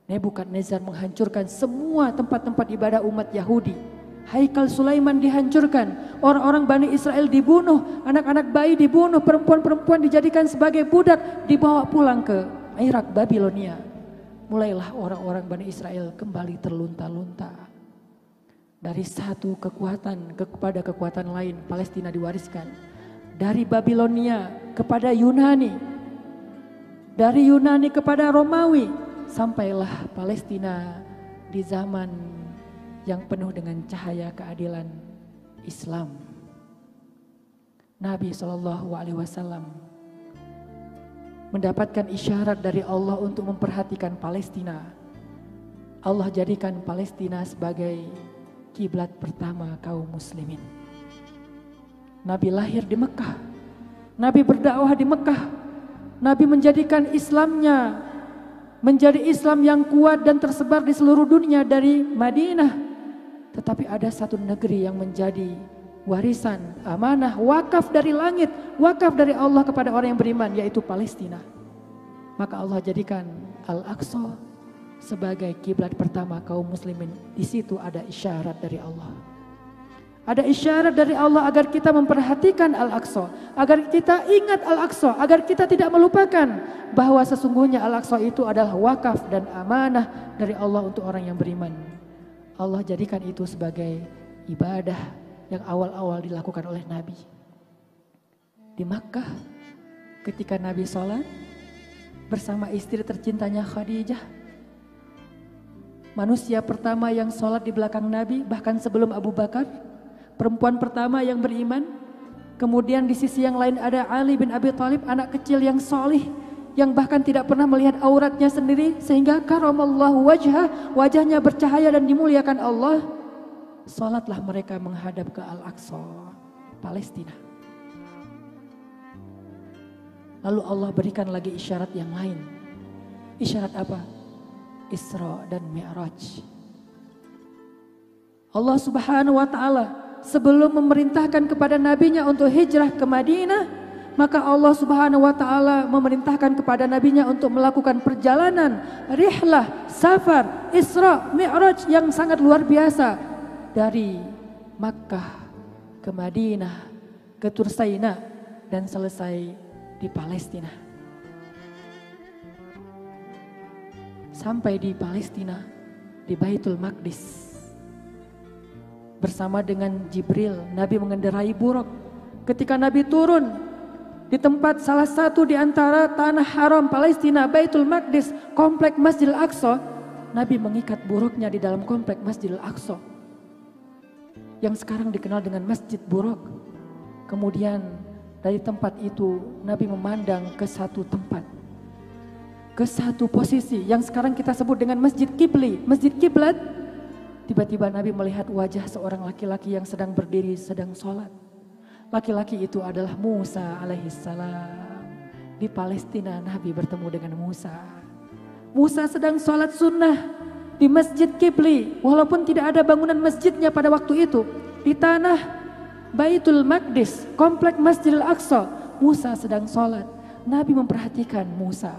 Nebukadnezar menghancurkan semua tempat-tempat ibadah umat Yahudi. Haikal Sulaiman dihancurkan, orang-orang Bani Israel dibunuh, anak-anak bayi dibunuh, perempuan-perempuan dijadikan sebagai budak, dibawa pulang ke Irak, Babilonia. Mulailah orang-orang Bani Israel kembali terlunta-lunta. Dari satu kekuatan kepada kekuatan lain, Palestina diwariskan. Dari Babilonia kepada Yunani. Dari Yunani kepada Romawi. Sampailah Palestina di zaman yang penuh dengan cahaya keadilan Islam. Nabi SAW mendapatkan isyarat dari Allah untuk memperhatikan Palestina. Allah jadikan Palestina sebagai kiblat pertama kaum muslimin. Nabi lahir di Mekah. Nabi berdakwah di Mekah. Nabi menjadikan Islamnya menjadi Islam yang kuat dan tersebar di seluruh dunia dari Madinah. Tetapi ada satu negeri yang menjadi warisan, amanah, wakaf dari langit, wakaf dari Allah kepada orang yang beriman, yaitu Palestina. Maka Allah jadikan Al-Aqsa sebagai kiblat pertama kaum muslimin. Di situ ada isyarat dari Allah. Ada isyarat dari Allah agar kita memperhatikan Al-Aqsa, agar kita ingat Al-Aqsa, agar kita tidak melupakan bahwa sesungguhnya Al-Aqsa itu adalah wakaf dan amanah dari Allah untuk orang yang beriman. Allah jadikan itu sebagai ibadah yang awal-awal dilakukan oleh Nabi. Di Makkah ketika Nabi sholat bersama istri tercintanya Khadijah. Manusia pertama yang sholat di belakang Nabi, bahkan sebelum Abu Bakar. Perempuan pertama yang beriman. Kemudian di sisi yang lain ada Ali bin Abi Thalib, anak kecil yang solih, yang bahkan tidak pernah melihat auratnya sendiri, sehingga karamallahu wajhah, wajahnya bercahaya dan dimuliakan Allah. Salatlah mereka menghadap ke Al-Aqsa, Palestina. Lalu Allah berikan lagi isyarat yang lain. Isyarat apa? Isra dan Mi'raj. Allah Subhanahu wa ta'ala sebelum memerintahkan kepada nabinya untuk hijrah ke Madinah, maka Allah Subhanahu wa ta'ala memerintahkan kepada nabinya untuk melakukan perjalanan rihlah, safar, Isra, Mi'raj yang sangat luar biasa. Dari Makkah ke Madinah, ke Tursaina, dan selesai di Palestina. Sampai di Palestina, di Baitul Maqdis. Bersama dengan Jibril, Nabi mengendarai buruk. Ketika Nabi turun di tempat salah satu di antara tanah haram Palestina, Baitul Maqdis, komplek Masjidil Aqsa, Nabi mengikat buruknya di dalam komplek Masjidil Aqsa yang sekarang dikenal dengan Masjid Buruk. Kemudian dari tempat itu Nabi memandang ke satu tempat, ke satu posisi yang sekarang kita sebut dengan Masjid Qibli, Masjid Kiblat. Tiba-tiba Nabi melihat wajah seorang laki-laki yang sedang berdiri, sedang sholat. Laki-laki itu adalah Musa alaihissalam. Di Palestina Nabi bertemu dengan Musa. Musa sedang sholat sunnah di Masjid Qibli, walaupun tidak ada bangunan masjidnya pada waktu itu. Di tanah Baitul Maqdis, komplek Masjidil Aqsa, Musa sedang sholat. Nabi memperhatikan Musa.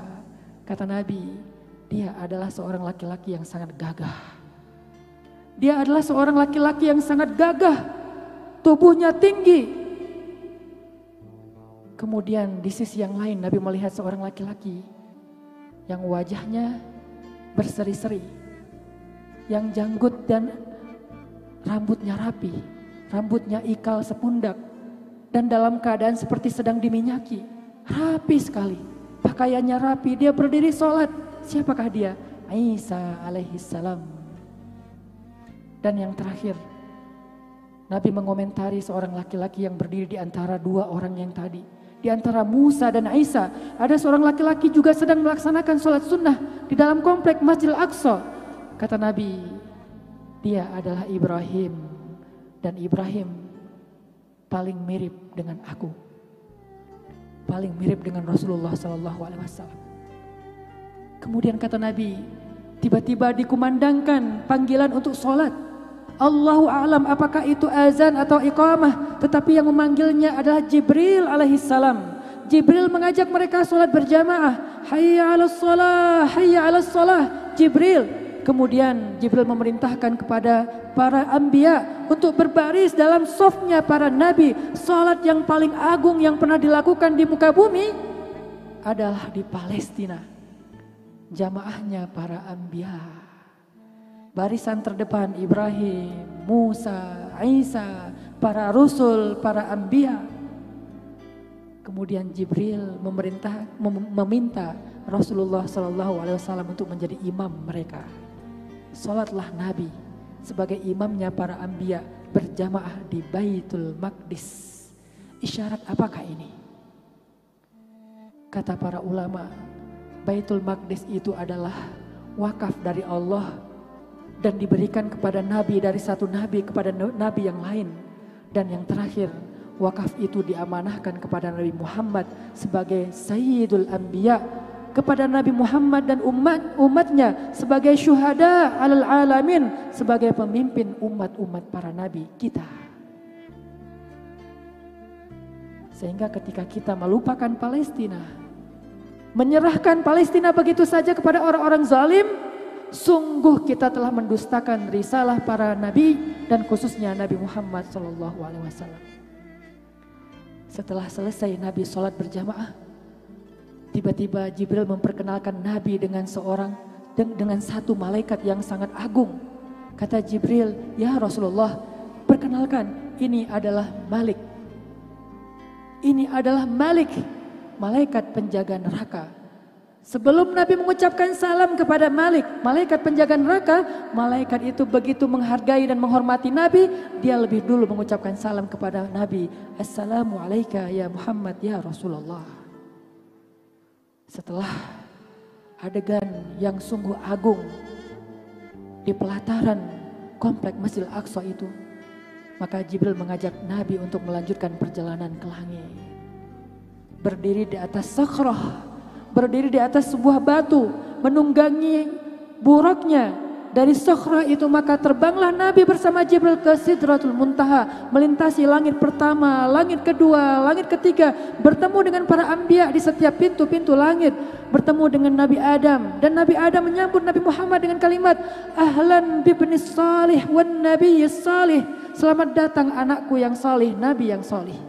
Kata Nabi, dia adalah seorang laki-laki yang sangat gagah. Dia adalah seorang laki-laki yang sangat gagah, tubuhnya tinggi. Kemudian di sisi yang lain Nabi melihat seorang laki-laki yang wajahnya berseri-seri, yang janggut dan rambutnya rapi, rambutnya ikal sepundak, dan dalam keadaan seperti sedang diminyaki. Rapi sekali, pakaiannya rapi, dia berdiri sholat. Siapakah dia? Isa alaihissalam. Dan yang terakhir, Nabi mengomentari seorang laki-laki yang berdiri di antara dua orang yang tadi. Di antara Musa dan Isa, ada seorang laki-laki juga sedang melaksanakan sholat sunnah di dalam komplek Masjidil Aqsa. Kata Nabi, dia adalah Ibrahim, dan Ibrahim paling mirip dengan aku, paling mirip dengan Rasulullah SAW. Kemudian kata Nabi, tiba-tiba dikumandangkan panggilan untuk sholat. Allahu a'lam apakah itu azan atau iqamah, tetapi yang memanggilnya adalah Jibril alaihissalam. Jibril mengajak mereka sholat berjamaah. Hayya 'alas shalah, hayya 'alas shalah. Jibril. Kemudian Jibril memerintahkan kepada para anbiya untuk berbaris dalam safnya para nabi. Sholat yang paling agung yang pernah dilakukan di muka bumi adalah di Palestina. Jamaahnya para anbiya. Barisan terdepan Ibrahim, Musa, Isa, para rasul, para anbiya. Kemudian Jibril meminta Rasulullah SAW untuk menjadi imam mereka. Sholatlah Nabi sebagai imamnya para anbiya berjamaah di Baitul Maqdis. Isyarat apakah ini? Kata para ulama, Baitul Maqdis itu adalah wakaf dari Allah dan diberikan kepada nabi dari satu nabi kepada nabi yang lain. Dan yang terakhir, wakaf itu diamanahkan kepada Nabi Muhammad sebagai Sayyidul Anbiya, kepada Nabi Muhammad dan umatnya sebagai syuhada alal alamin, sebagai pemimpin umat-umat para nabi kita. Sehingga ketika kita melupakan Palestina, menyerahkan Palestina begitu saja kepada orang-orang zalim, sungguh kita telah mendustakan risalah para nabi dan khususnya Nabi Muhammad SAW. Setelah selesai Nabi sholat berjamaah, tiba-tiba Jibril memperkenalkan Nabi dengan satu malaikat yang sangat agung. Kata Jibril, ya Rasulullah, perkenalkan, ini adalah Malik. Ini adalah Malik, malaikat penjaga neraka. Sebelum Nabi mengucapkan salam kepada Malik, malaikat penjaga neraka, malaikat itu begitu menghargai dan menghormati Nabi, dia lebih dulu mengucapkan salam kepada Nabi. Assalamu alayka ya Muhammad ya Rasulullah. Setelah adegan yang sungguh agung di pelataran komplek Masjidil Aqsa itu, maka Jibril mengajak Nabi untuk melanjutkan perjalanan ke langit. Berdiri di atas sakhrah, berdiri di atas sebuah batu, menunggangi buruknya dari sakhrah itu, maka terbanglah Nabi bersama Jibril ke Sidratul Muntaha, melintasi langit pertama, langit kedua, langit ketiga, bertemu dengan para anbiya di setiap pintu-pintu langit, bertemu dengan Nabi Adam, dan Nabi Adam menyambut Nabi Muhammad dengan kalimat ahlan bibnis salih wan nabiyyis salih, selamat datang anakku yang salih, nabi yang salih.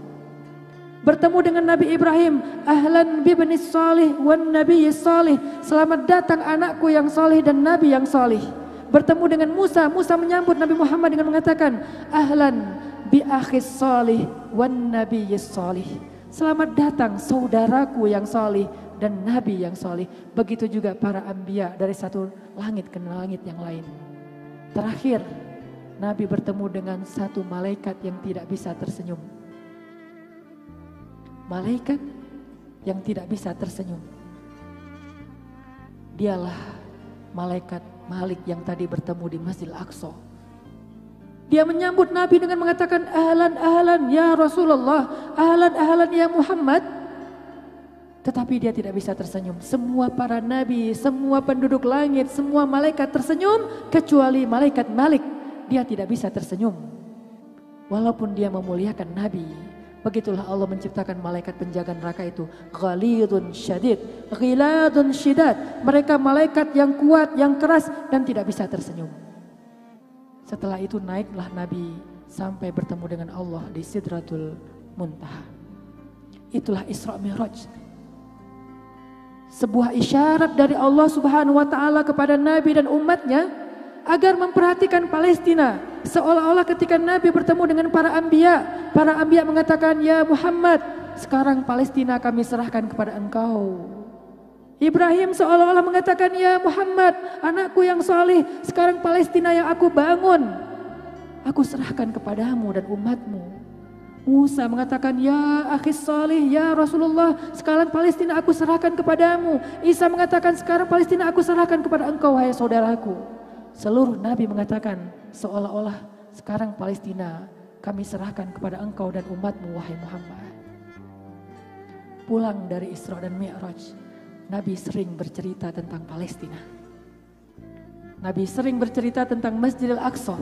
Bertemu dengan Nabi Ibrahim, ahlan bibnis salih wan nabiyyis salih, selamat datang anakku yang salih dan nabi yang salih. bertemu dengan Musa. Musa menyambut Nabi Muhammad dengan mengatakan, ahlan bi akhis salih wan nabiyyis salih. Selamat datang saudaraku yang salih dan nabi yang salih. Begitu juga para anbiya dari satu langit ke langit yang lain. Terakhir, Nabi bertemu dengan satu malaikat yang tidak bisa tersenyum. Malaikat yang tidak bisa tersenyum. Dialah malaikat Malik yang tadi bertemu di Masjidil Aqsa. Dia menyambut Nabi dengan mengatakan, ahlan ahlan ya Rasulullah, ahlan ahlan ya Muhammad. Tetapi dia tidak bisa tersenyum. Semua para nabi, semua penduduk langit, semua malaikat tersenyum kecuali malaikat Malik. Dia tidak bisa tersenyum. Walaupun dia memuliakan Nabi. Begitulah Allah menciptakan malaikat penjaga neraka itu. Ghalidun syadid, ghiladun syidad. Mereka malaikat yang kuat, yang keras dan tidak bisa tersenyum. Setelah itu naiklah Nabi sampai bertemu dengan Allah di Sidratul Muntaha. Itulah Isra Mi'raj. Sebuah isyarat dari Allah Subhanahu wa taala kepada Nabi dan umatnya agar memperhatikan Palestina. Seolah-olah ketika Nabi bertemu dengan para anbiya mengatakan, ya Muhammad, sekarang Palestina kami serahkan kepada engkau. Ibrahim seolah-olah mengatakan, ya Muhammad, anakku yang saleh, sekarang Palestina yang aku bangun, aku serahkan kepadamu dan umatmu. Musa mengatakan, ya akhis salih, ya Rasulullah, sekarang Palestina aku serahkan kepadamu. Isa mengatakan, sekarang Palestina aku serahkan kepada engkau, wahai saudaraku. Seluruh Nabi mengatakan seolah-olah sekarang Palestina kami serahkan kepada engkau dan umatmu, wahai Muhammad. Pulang dari Isra dan Mi'raj, Nabi sering bercerita tentang Palestina. Nabi sering bercerita tentang Masjidil Aqsa,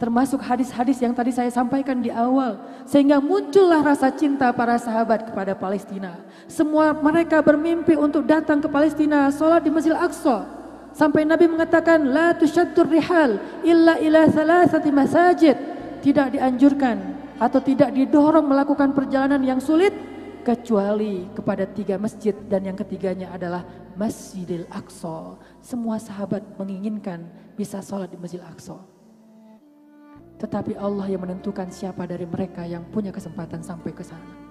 termasuk hadis-hadis yang tadi saya sampaikan di awal. Sehingga muncullah rasa cinta para sahabat kepada Palestina. Semua mereka bermimpi untuk datang ke Palestina, sholat di Masjidil Aqsa. Sampai Nabi mengatakan, la tusyaddur rihal illa ila thalathati masajid. Tidak dianjurkan atau tidak didorong melakukan perjalanan yang sulit kecuali kepada 3 masjid, dan yang ketiganya adalah Masjidil Aqsa. Semua sahabat menginginkan bisa sholat di Masjidil Aqsa. Tetapi Allah yang menentukan siapa dari mereka yang punya kesempatan sampai ke sana.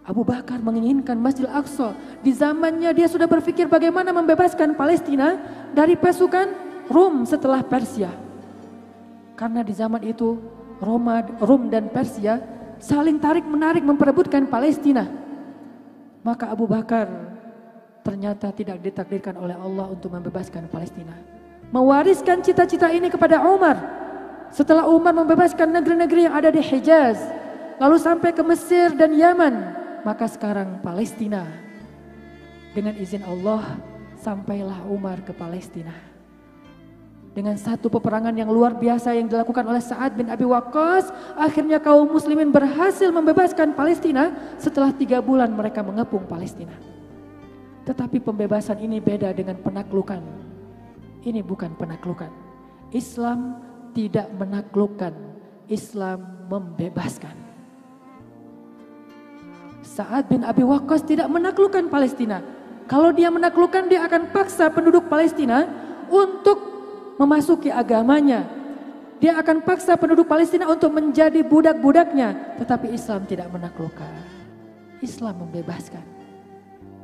Abu Bakar menginginkan Masjidil Aqsa. Di zamannya dia sudah berpikir bagaimana membebaskan Palestina dari pasukan Rum setelah Persia. Karena di zaman itu Rum dan Persia saling tarik menarik memperebutkan Palestina. Maka Abu Bakar ternyata tidak ditakdirkan oleh Allah untuk membebaskan Palestina. Mewariskan cita-cita ini kepada Umar. Setelah Umar membebaskan negeri-negeri yang ada di Hijaz, lalu sampai ke Mesir dan Yaman, maka sekarang Palestina. Dengan izin Allah sampailah Umar ke Palestina. Dengan satu peperangan yang luar biasa yang dilakukan oleh Sa'ad bin Abi Waqqas, akhirnya kaum muslimin berhasil membebaskan Palestina setelah 3 bulan mereka mengepung Palestina. Tetapi pembebasan ini beda dengan penaklukan. Ini bukan penaklukan. Islam tidak menaklukkan, Islam membebaskan. Sa'ad bin Abi Waqqas tidak menaklukkan Palestina. Kalau dia menaklukkan, dia akan paksa penduduk Palestina untuk memasuki agamanya. Dia akan paksa penduduk Palestina untuk menjadi budak-budaknya. Tetapi Islam tidak menaklukkan. Islam membebaskan.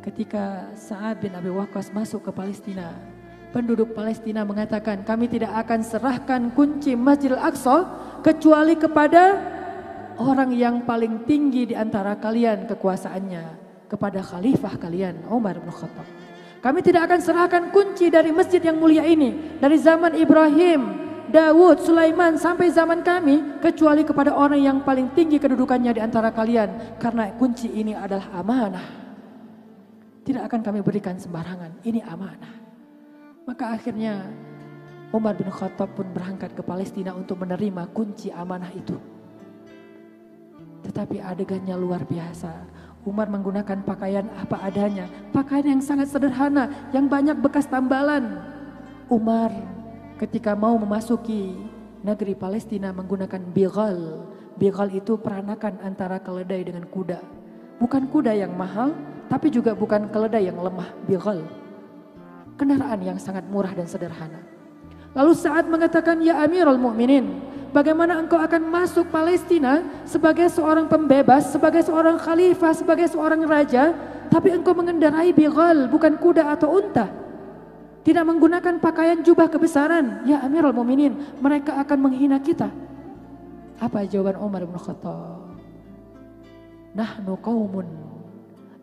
Ketika Sa'ad bin Abi Waqqas masuk ke Palestina, penduduk Palestina mengatakan, kami tidak akan serahkan kunci Masjidil Aqsa kecuali kepada orang yang paling tinggi di antara kalian kekuasaannya, kepada khalifah kalian, Umar bin Khattab. Kami tidak akan serahkan kunci dari masjid yang mulia ini dari zaman Ibrahim, Daud, Sulaiman sampai zaman kami kecuali kepada orang yang paling tinggi kedudukannya di antara kalian, karena kunci ini adalah amanah. Tidak akan kami berikan sembarangan, ini amanah. Maka akhirnya Umar bin Khattab pun berangkat ke Palestina untuk menerima kunci amanah itu. Tetapi adegannya luar biasa. Umar menggunakan pakaian apa adanya, pakaian yang sangat sederhana, yang banyak bekas tambalan. Umar ketika mau memasuki negeri Palestina menggunakan bighal. Bighal itu peranakan antara keledai dengan kuda. Bukan kuda yang mahal, tapi juga bukan keledai yang lemah, bighal. Kendaraan yang sangat murah dan sederhana. Lalu Sa'ad mengatakan, ya Amirul Mukminin, bagaimana engkau akan masuk Palestina sebagai seorang pembebas, sebagai seorang khalifah, sebagai seorang raja, tapi engkau mengendarai bighal, bukan kuda atau unta. Tidak menggunakan pakaian jubah kebesaran. Ya Amirul Mukminin, mereka akan menghina kita. Apa jawaban Umar bin Khattab? Nahnu qaumun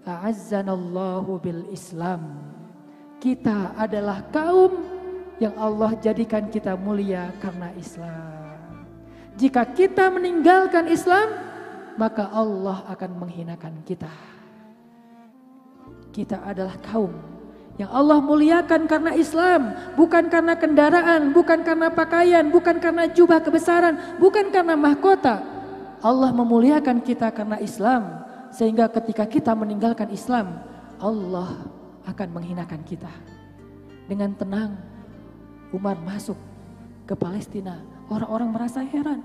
a'azzanallahu bil Islam. Kita adalah kaum yang Allah jadikan kita mulia karena Islam. Jika kita meninggalkan Islam, maka Allah akan menghinakan kita. Kita adalah kaum yang Allah muliakan karena Islam, bukan karena kendaraan, bukan karena pakaian, bukan karena jubah kebesaran, bukan karena mahkota. Allah memuliakan kita karena Islam, sehingga ketika kita meninggalkan Islam, Allah akan menghinakan kita. Dengan tenang, Umar masuk ke Palestina. Orang-orang merasa heran.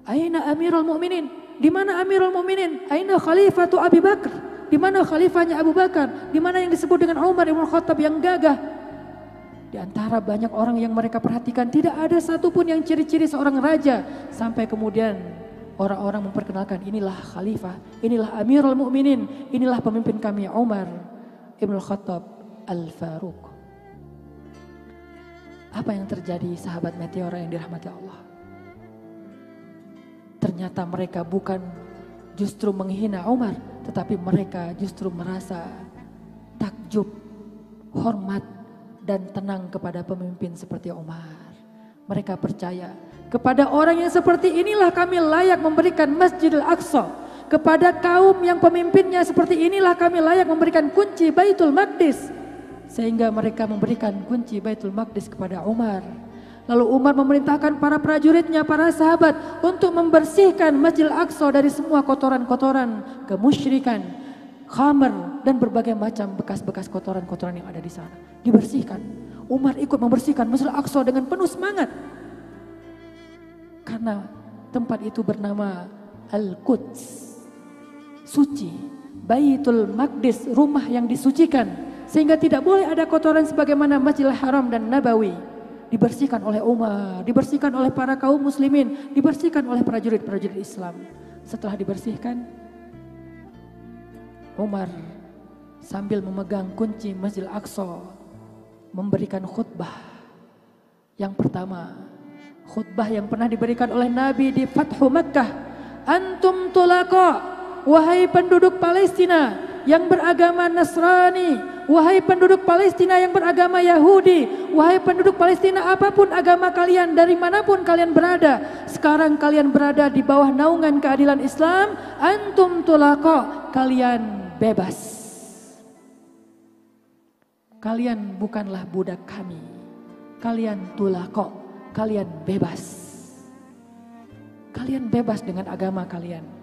Aina Amirul Mukminin? Di mana Amirul Mukminin? Aina Khalifatu Abi Bakar? Di mana khalifahnya Abu Bakar? Di mana yang disebut dengan Umar bin Khattab yang gagah? Di antara banyak orang yang mereka perhatikan, tidak ada satupun yang ciri-ciri seorang raja. Sampai kemudian orang-orang memperkenalkan, inilah khalifah, inilah Amirul Mukminin, inilah pemimpin kami Umar bin Khattab Al-Faruq. Apa yang terjadi sahabat Meteora yang dirahmati Allah? Ternyata mereka bukan justru menghina Umar, tetapi mereka justru merasa takjub, hormat dan tenang kepada pemimpin seperti Umar. Mereka percaya kepada orang yang seperti inilah kami layak memberikan Masjidil Aqsa. Kepada kaum yang pemimpinnya seperti inilah kami layak memberikan kunci Baitul Maqdis. Sehingga mereka memberikan kunci Baitul Maqdis kepada Umar. Lalu Umar memerintahkan para prajuritnya, para sahabat untuk membersihkan Masjidil Aqsa dari semua kotoran-kotoran, kemusyrikan, khamr dan berbagai macam bekas-bekas kotoran-kotoran yang ada di sana. Dibersihkan. Umar ikut membersihkan Masjidil Aqsa dengan penuh semangat. Karena tempat itu bernama Al-Quds, suci, Baitul Maqdis, rumah yang disucikan. Sehingga tidak boleh ada kotoran sebagaimana Masjidil Haram dan Nabawi. Dibersihkan oleh Umar, dibersihkan oleh para kaum muslimin, dibersihkan oleh prajurit-prajurit Islam. Setelah dibersihkan, Umar sambil memegang kunci Masjidil Aqsa memberikan khutbah. Yang pertama, khutbah yang pernah diberikan oleh Nabi di Fathu Makkah. Antum tulaqa, wahai penduduk Palestina yang beragama Nasrani, wahai penduduk Palestina yang beragama Yahudi, wahai penduduk Palestina apapun agama kalian, dari manapun kalian berada, sekarang kalian berada di bawah naungan keadilan Islam. Antum tulaqa, kalian bebas. Kalian bukanlah budak kami, kalian tulaqa, kalian bebas. Kalian bebas dengan agama kalian.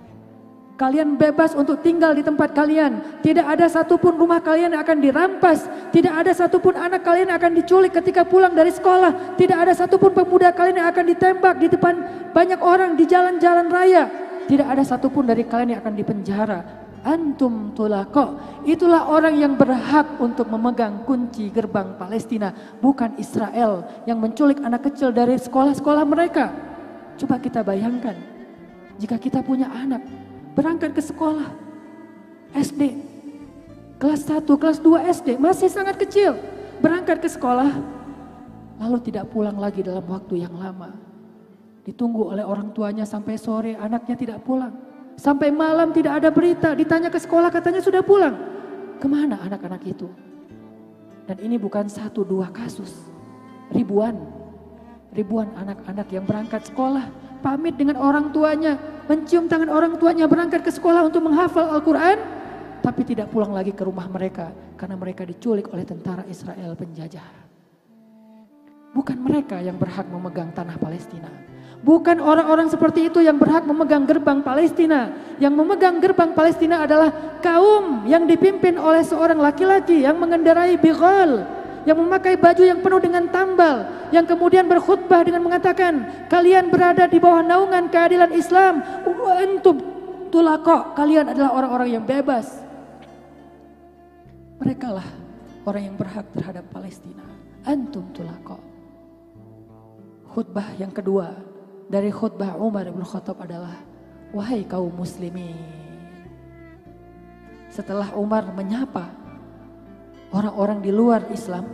Kalian bebas untuk tinggal di tempat kalian. Tidak ada satupun rumah kalian yang akan dirampas. Tidak ada satupun anak kalian yang akan diculik ketika pulang dari sekolah. Tidak ada satupun pemuda kalian yang akan ditembak di depan banyak orang di jalan-jalan raya. Tidak ada satupun dari kalian yang akan dipenjara. Antum tulaqa. Itulah orang yang berhak untuk memegang kunci gerbang Palestina. Bukan Israel yang menculik anak kecil dari sekolah-sekolah mereka. Coba kita bayangkan. Jika kita punya anak berangkat ke sekolah SD, kelas 1, kelas 2 SD, masih sangat kecil. Berangkat ke sekolah, lalu tidak pulang lagi dalam waktu yang lama. Ditunggu oleh orang tuanya sampai sore, anaknya tidak pulang. Sampai malam tidak ada berita, ditanya ke sekolah katanya sudah pulang. Kemana anak-anak itu? Dan ini bukan 1-2 kasus, ribuan anak-anak yang berangkat sekolah, pamit dengan orang tuanya, mencium tangan orang tuanya, berangkat ke sekolah untuk menghafal Al-Quran, tapi tidak pulang lagi ke rumah mereka karena mereka diculik oleh tentara Israel penjajah. Bukan mereka yang berhak memegang tanah Palestina. Bukan orang-orang seperti itu yang berhak memegang gerbang Palestina. Yang memegang gerbang Palestina adalah kaum yang dipimpin oleh seorang laki-laki yang mengendarai bighal, yang memakai baju yang penuh dengan tambal, yang kemudian berkhutbah dengan mengatakan, kalian berada di bawah naungan keadilan Islam, antum tulaqa, kalian adalah orang-orang yang bebas. Merekalah orang yang berhak terhadap Palestina. Antum tulaqa. khutbah yang kedua dari khutbah Umar bin Khattab adalah, wahai kaum muslimin. Setelah Umar menyapa orang-orang di luar Islam,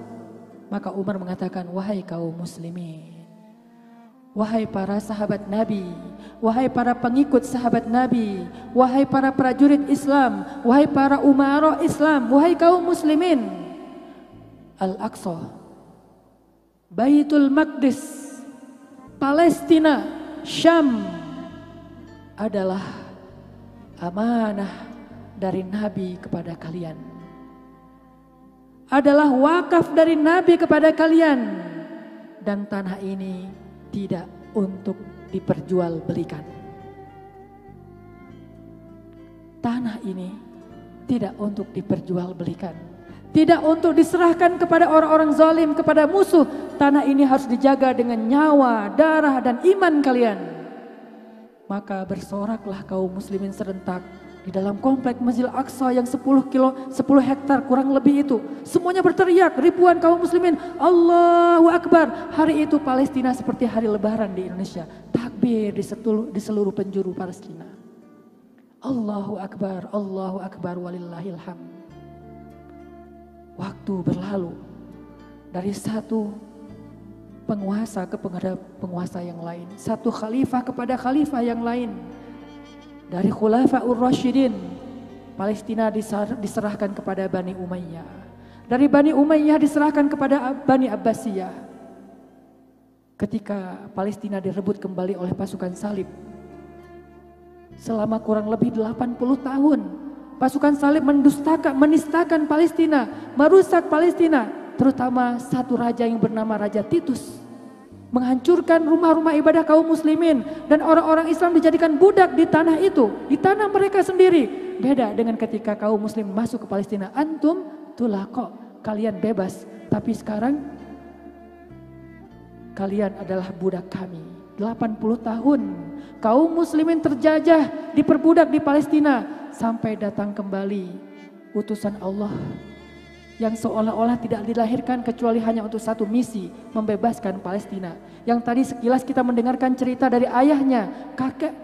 maka Umar mengatakan, wahai kaum muslimin. Wahai para sahabat Nabi, wahai para pengikut sahabat Nabi, wahai para prajurit Islam, wahai para umara Islam, wahai kaum muslimin. Al-Aqsa, Baitul Maqdis, Palestina, Syam adalah amanah dari Nabi kepada kalian. Adalah wakaf dari Nabi kepada kalian. Dan tanah ini tidak untuk diperjualbelikan. Tanah ini tidak untuk diperjualbelikan. Tidak untuk diserahkan kepada orang-orang zalim, kepada musuh. Tanah ini harus dijaga dengan nyawa, darah, dan iman kalian. Maka bersoraklah kaum muslimin serentak di dalam komplek Masjid Al-Aqsa yang 10 hektar kurang lebih itu. Semuanya berteriak, ribuan kaum muslimin, Allahu Akbar. Hari itu Palestina seperti hari lebaran di Indonesia. Takbir di seluruh penjuru Palestina. Allahu Akbar walillahil hamd. Waktu berlalu dari satu penguasa ke penguasa yang lain. Satu khalifah kepada khalifah yang lain. Dari Khulafaur Rasyidin, Palestina diserahkan kepada Bani Umayyah. Dari Bani Umayyah diserahkan kepada Bani Abbasiyah. Ketika Palestina direbut kembali oleh pasukan salib, selama kurang lebih 80 tahun, pasukan salib menistakan Palestina, merusak Palestina, terutama satu raja yang bernama Raja Titus. Menghancurkan rumah-rumah ibadah kaum muslimin dan orang-orang Islam dijadikan budak di tanah itu, di tanah mereka sendiri. Beda dengan ketika kaum muslim masuk ke Palestina, antum tulaqo, kalian bebas, tapi sekarang kalian adalah budak kami. 80 tahun kaum muslimin terjajah, diperbudak di Palestina sampai datang kembali utusan Allah yang seolah-olah tidak dilahirkan kecuali hanya untuk satu misi, membebaskan Palestina. Yang tadi sekilas kita mendengarkan cerita dari ayahnya,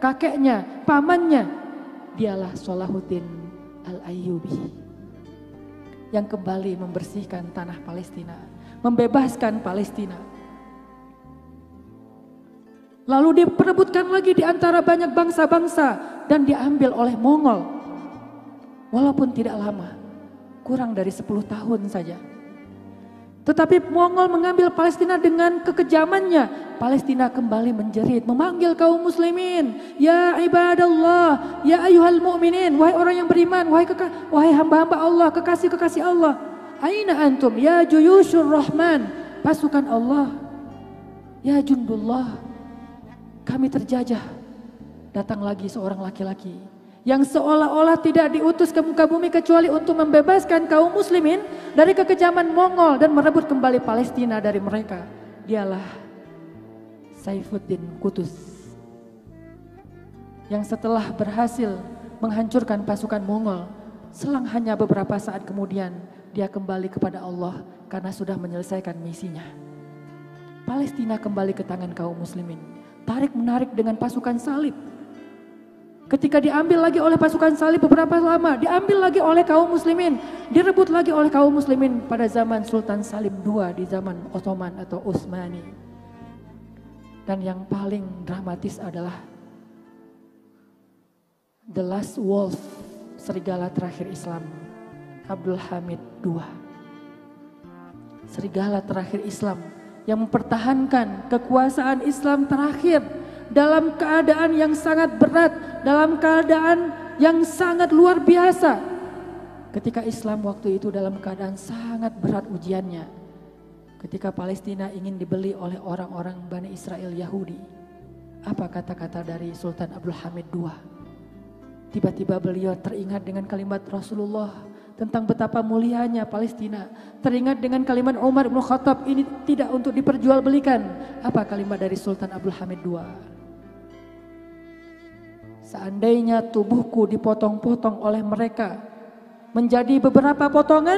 kakeknya, pamannya. Dialah Salahuddin Al-Ayyubi yang kembali membersihkan tanah Palestina, membebaskan Palestina. Lalu diperebutkan lagi di antara banyak bangsa-bangsa dan diambil oleh Mongol. Walaupun tidak lama, kurang dari 10 tahun saja. Tetapi Mongol mengambil Palestina dengan kekejamannya. Palestina kembali menjerit, memanggil kaum muslimin. Ya ibadallah, ya ayyuhal mu'minin. Wahai orang yang beriman, wahai hamba-hamba Allah, kekasih-kekasih Allah. Aina antum, ya juyushur rahman. Pasukan Allah, ya jundullah. Kami terjajah. Datang lagi seorang laki-laki yang seolah-olah tidak diutus ke muka bumi kecuali untuk membebaskan kaum muslimin dari kekejaman Mongol dan merebut kembali Palestina dari mereka. Dialah Saifuddin Quds, yang setelah berhasil menghancurkan pasukan Mongol, selang hanya beberapa saat kemudian dia kembali kepada Allah karena sudah menyelesaikan misinya. Palestina kembali ke tangan kaum muslimin, tarik menarik dengan pasukan salib. Ketika diambil lagi oleh pasukan salib beberapa lama, diambil lagi oleh kaum muslimin, direbut lagi oleh kaum muslimin pada zaman Sultan Salim II di zaman Ottoman atau Utsmani. Dan yang paling dramatis adalah The Last Wolf, serigala terakhir Islam, Abdul Hamid II. Serigala terakhir Islam yang mempertahankan kekuasaan Islam terakhir dalam keadaan yang sangat berat, dalam keadaan yang sangat luar biasa. Ketika Islam waktu itu dalam keadaan sangat berat ujiannya. Ketika Palestina ingin dibeli oleh orang-orang Bani Israel Yahudi. Apa kata-kata dari Sultan Abdul Hamid II? Tiba-tiba beliau teringat dengan kalimat Rasulullah tentang betapa mulianya Palestina. Teringat dengan kalimat Umar bin Khattab, ini tidak untuk diperjualbelikan. Apa kalimat dari Sultan Abdul Hamid II? Seandainya tubuhku dipotong-potong oleh mereka menjadi beberapa potongan,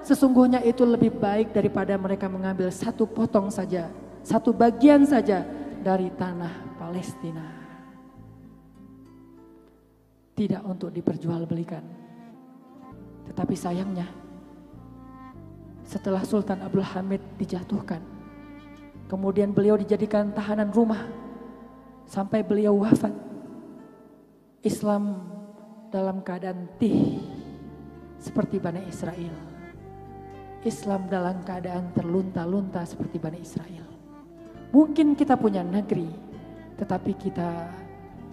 sesungguhnya itu lebih baik daripada mereka mengambil satu potong saja satu bagian saja dari tanah Palestina. Tidak untuk diperjualbelikan. Tetapi sayangnya, setelah Sultan Abdul Hamid dijatuhkan, kemudian beliau dijadikan tahanan rumah sampai beliau wafat, Islam dalam keadaan tih seperti Bani Israel. Islam dalam keadaan terlunta-lunta seperti Bani Israel. Mungkin kita punya negeri, tetapi kita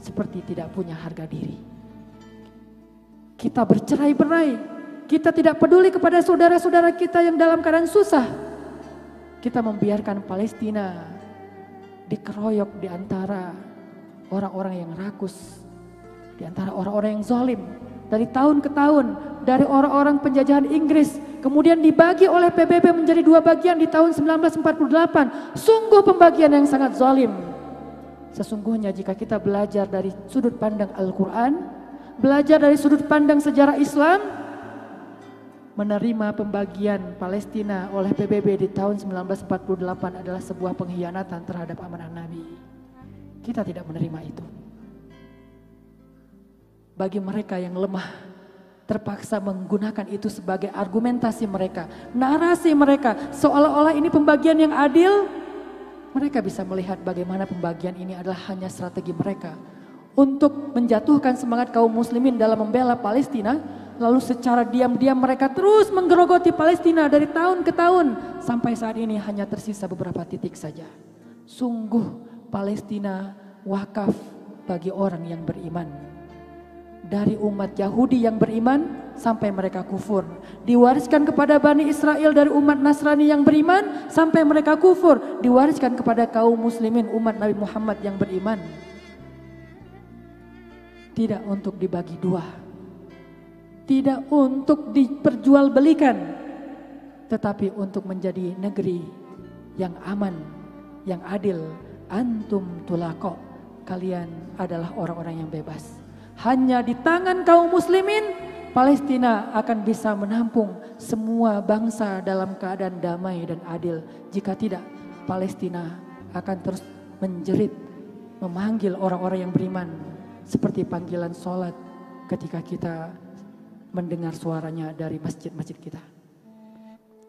seperti tidak punya harga diri. Kita bercerai-berai, kita tidak peduli kepada saudara-saudara kita yang dalam keadaan susah. Kita membiarkan Palestina dikeroyok di antara orang-orang yang rakus, di antara orang-orang yang zalim. Dari tahun ke tahun, dari orang-orang penjajahan Inggris, kemudian dibagi oleh PBB menjadi dua bagian di tahun 1948. Sungguh pembagian yang sangat zalim. Sesungguhnya jika kita belajar dari sudut pandang Al-Quran, belajar dari sudut pandang sejarah Islam, menerima pembagian Palestina oleh PBB di tahun 1948 adalah sebuah pengkhianatan terhadap amanah Nabi. Kita tidak menerima itu. Bagi mereka yang lemah, terpaksa menggunakan itu sebagai argumentasi mereka, narasi mereka, seolah-olah ini pembagian yang adil. Mereka bisa melihat bagaimana pembagian ini adalah hanya strategi mereka untuk menjatuhkan semangat kaum muslimin dalam membela Palestina, lalu secara diam-diam mereka terus menggerogoti Palestina dari tahun ke tahun sampai saat ini hanya tersisa beberapa titik saja. Sungguh Palestina wakaf bagi orang yang beriman. Dari umat Yahudi yang beriman sampai mereka kufur. Diwariskan kepada Bani Israel dari umat Nasrani yang beriman sampai mereka kufur. Diwariskan kepada kaum muslimin umat Nabi Muhammad yang beriman. Tidak untuk dibagi dua, tidak untuk diperjualbelikan, tetapi untuk menjadi negeri yang aman, yang adil. Antum tulaqo, kalian adalah orang-orang yang bebas. Hanya di tangan kaum muslimin, Palestina akan bisa menampung semua bangsa dalam keadaan damai dan adil. Jika tidak, Palestina akan terus menjerit, memanggil orang-orang yang beriman. Seperti panggilan sholat ketika kita mendengar suaranya dari masjid-masjid kita.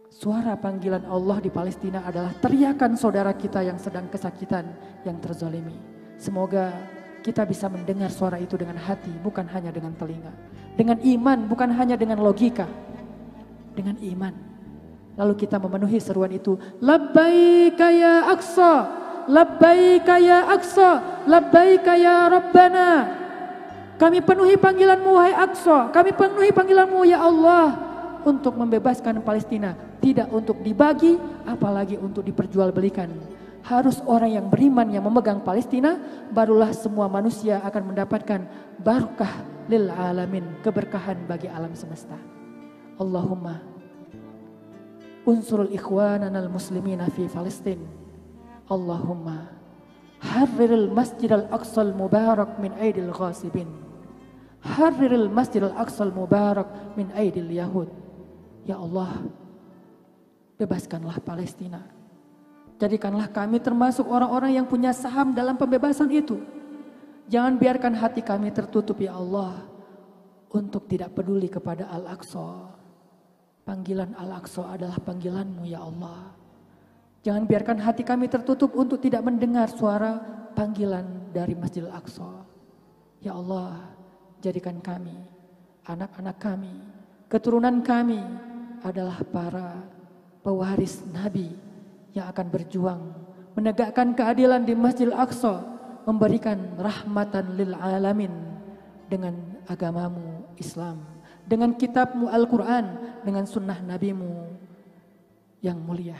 Suara panggilan Allah di Palestina adalah teriakan saudara kita yang sedang kesakitan, yang terzalimi. Semoga kita bisa mendengar suara itu dengan hati, bukan hanya dengan telinga. Dengan iman, bukan hanya dengan logika. Dengan iman. Lalu kita memenuhi seruan itu. Labbaika ya Aqsa. Labbaika ya Aqsa, labbaika ya Rabbana. Kami penuhi panggilanmu wahai Aqsa, kami penuhi panggilanmu ya Allah, untuk membebaskan Palestina, tidak untuk dibagi, apalagi untuk diperjualbelikan. Harus orang yang beriman yang memegang Palestina, barulah semua manusia akan mendapatkan barakah lil alamin, keberkahan bagi alam semesta. Allahumma unsurul ikhwananal muslimina fi Palestin. Allahumma harriril masjidal aqsal mubarak min aidil ghasibin. Harriril masjidal aqsal mubarak min aidil yahud. Ya Allah, bebaskanlah Palestina. Jadikanlah kami termasuk orang-orang yang punya saham dalam pembebasan itu. Jangan biarkan hati kami tertutup ya Allah untuk tidak peduli kepada Al-Aqsa. Panggilan Al-Aqsa adalah panggilanmu ya Allah. Jangan biarkan hati kami tertutup untuk tidak mendengar suara panggilan dari Masjid Al-Aqsa. Ya Allah, jadikan kami, anak-anak kami, keturunan kami adalah para pewaris Nabi yang akan berjuang menegakkan keadilan di Masjid Al-Aqsa, memberikan rahmatan lil alamin dengan agamamu Islam, dengan kitabmu Al-Quran, dengan sunnah nabimu yang mulia.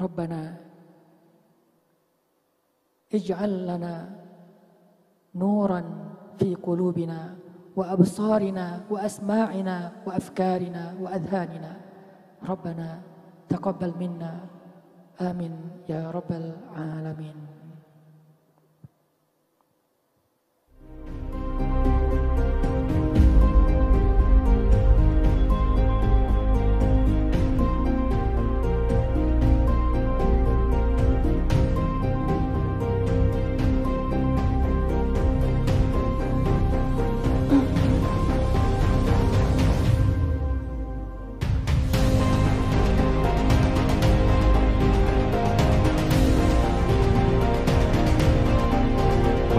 Rabbana ij'al lana nuran fi qulubina wa absarina wa asma'ina wa afkarina wa adhanina. Rabbana taqabbal minna. Amin ya rabbal alamin.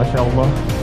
Masya Allah.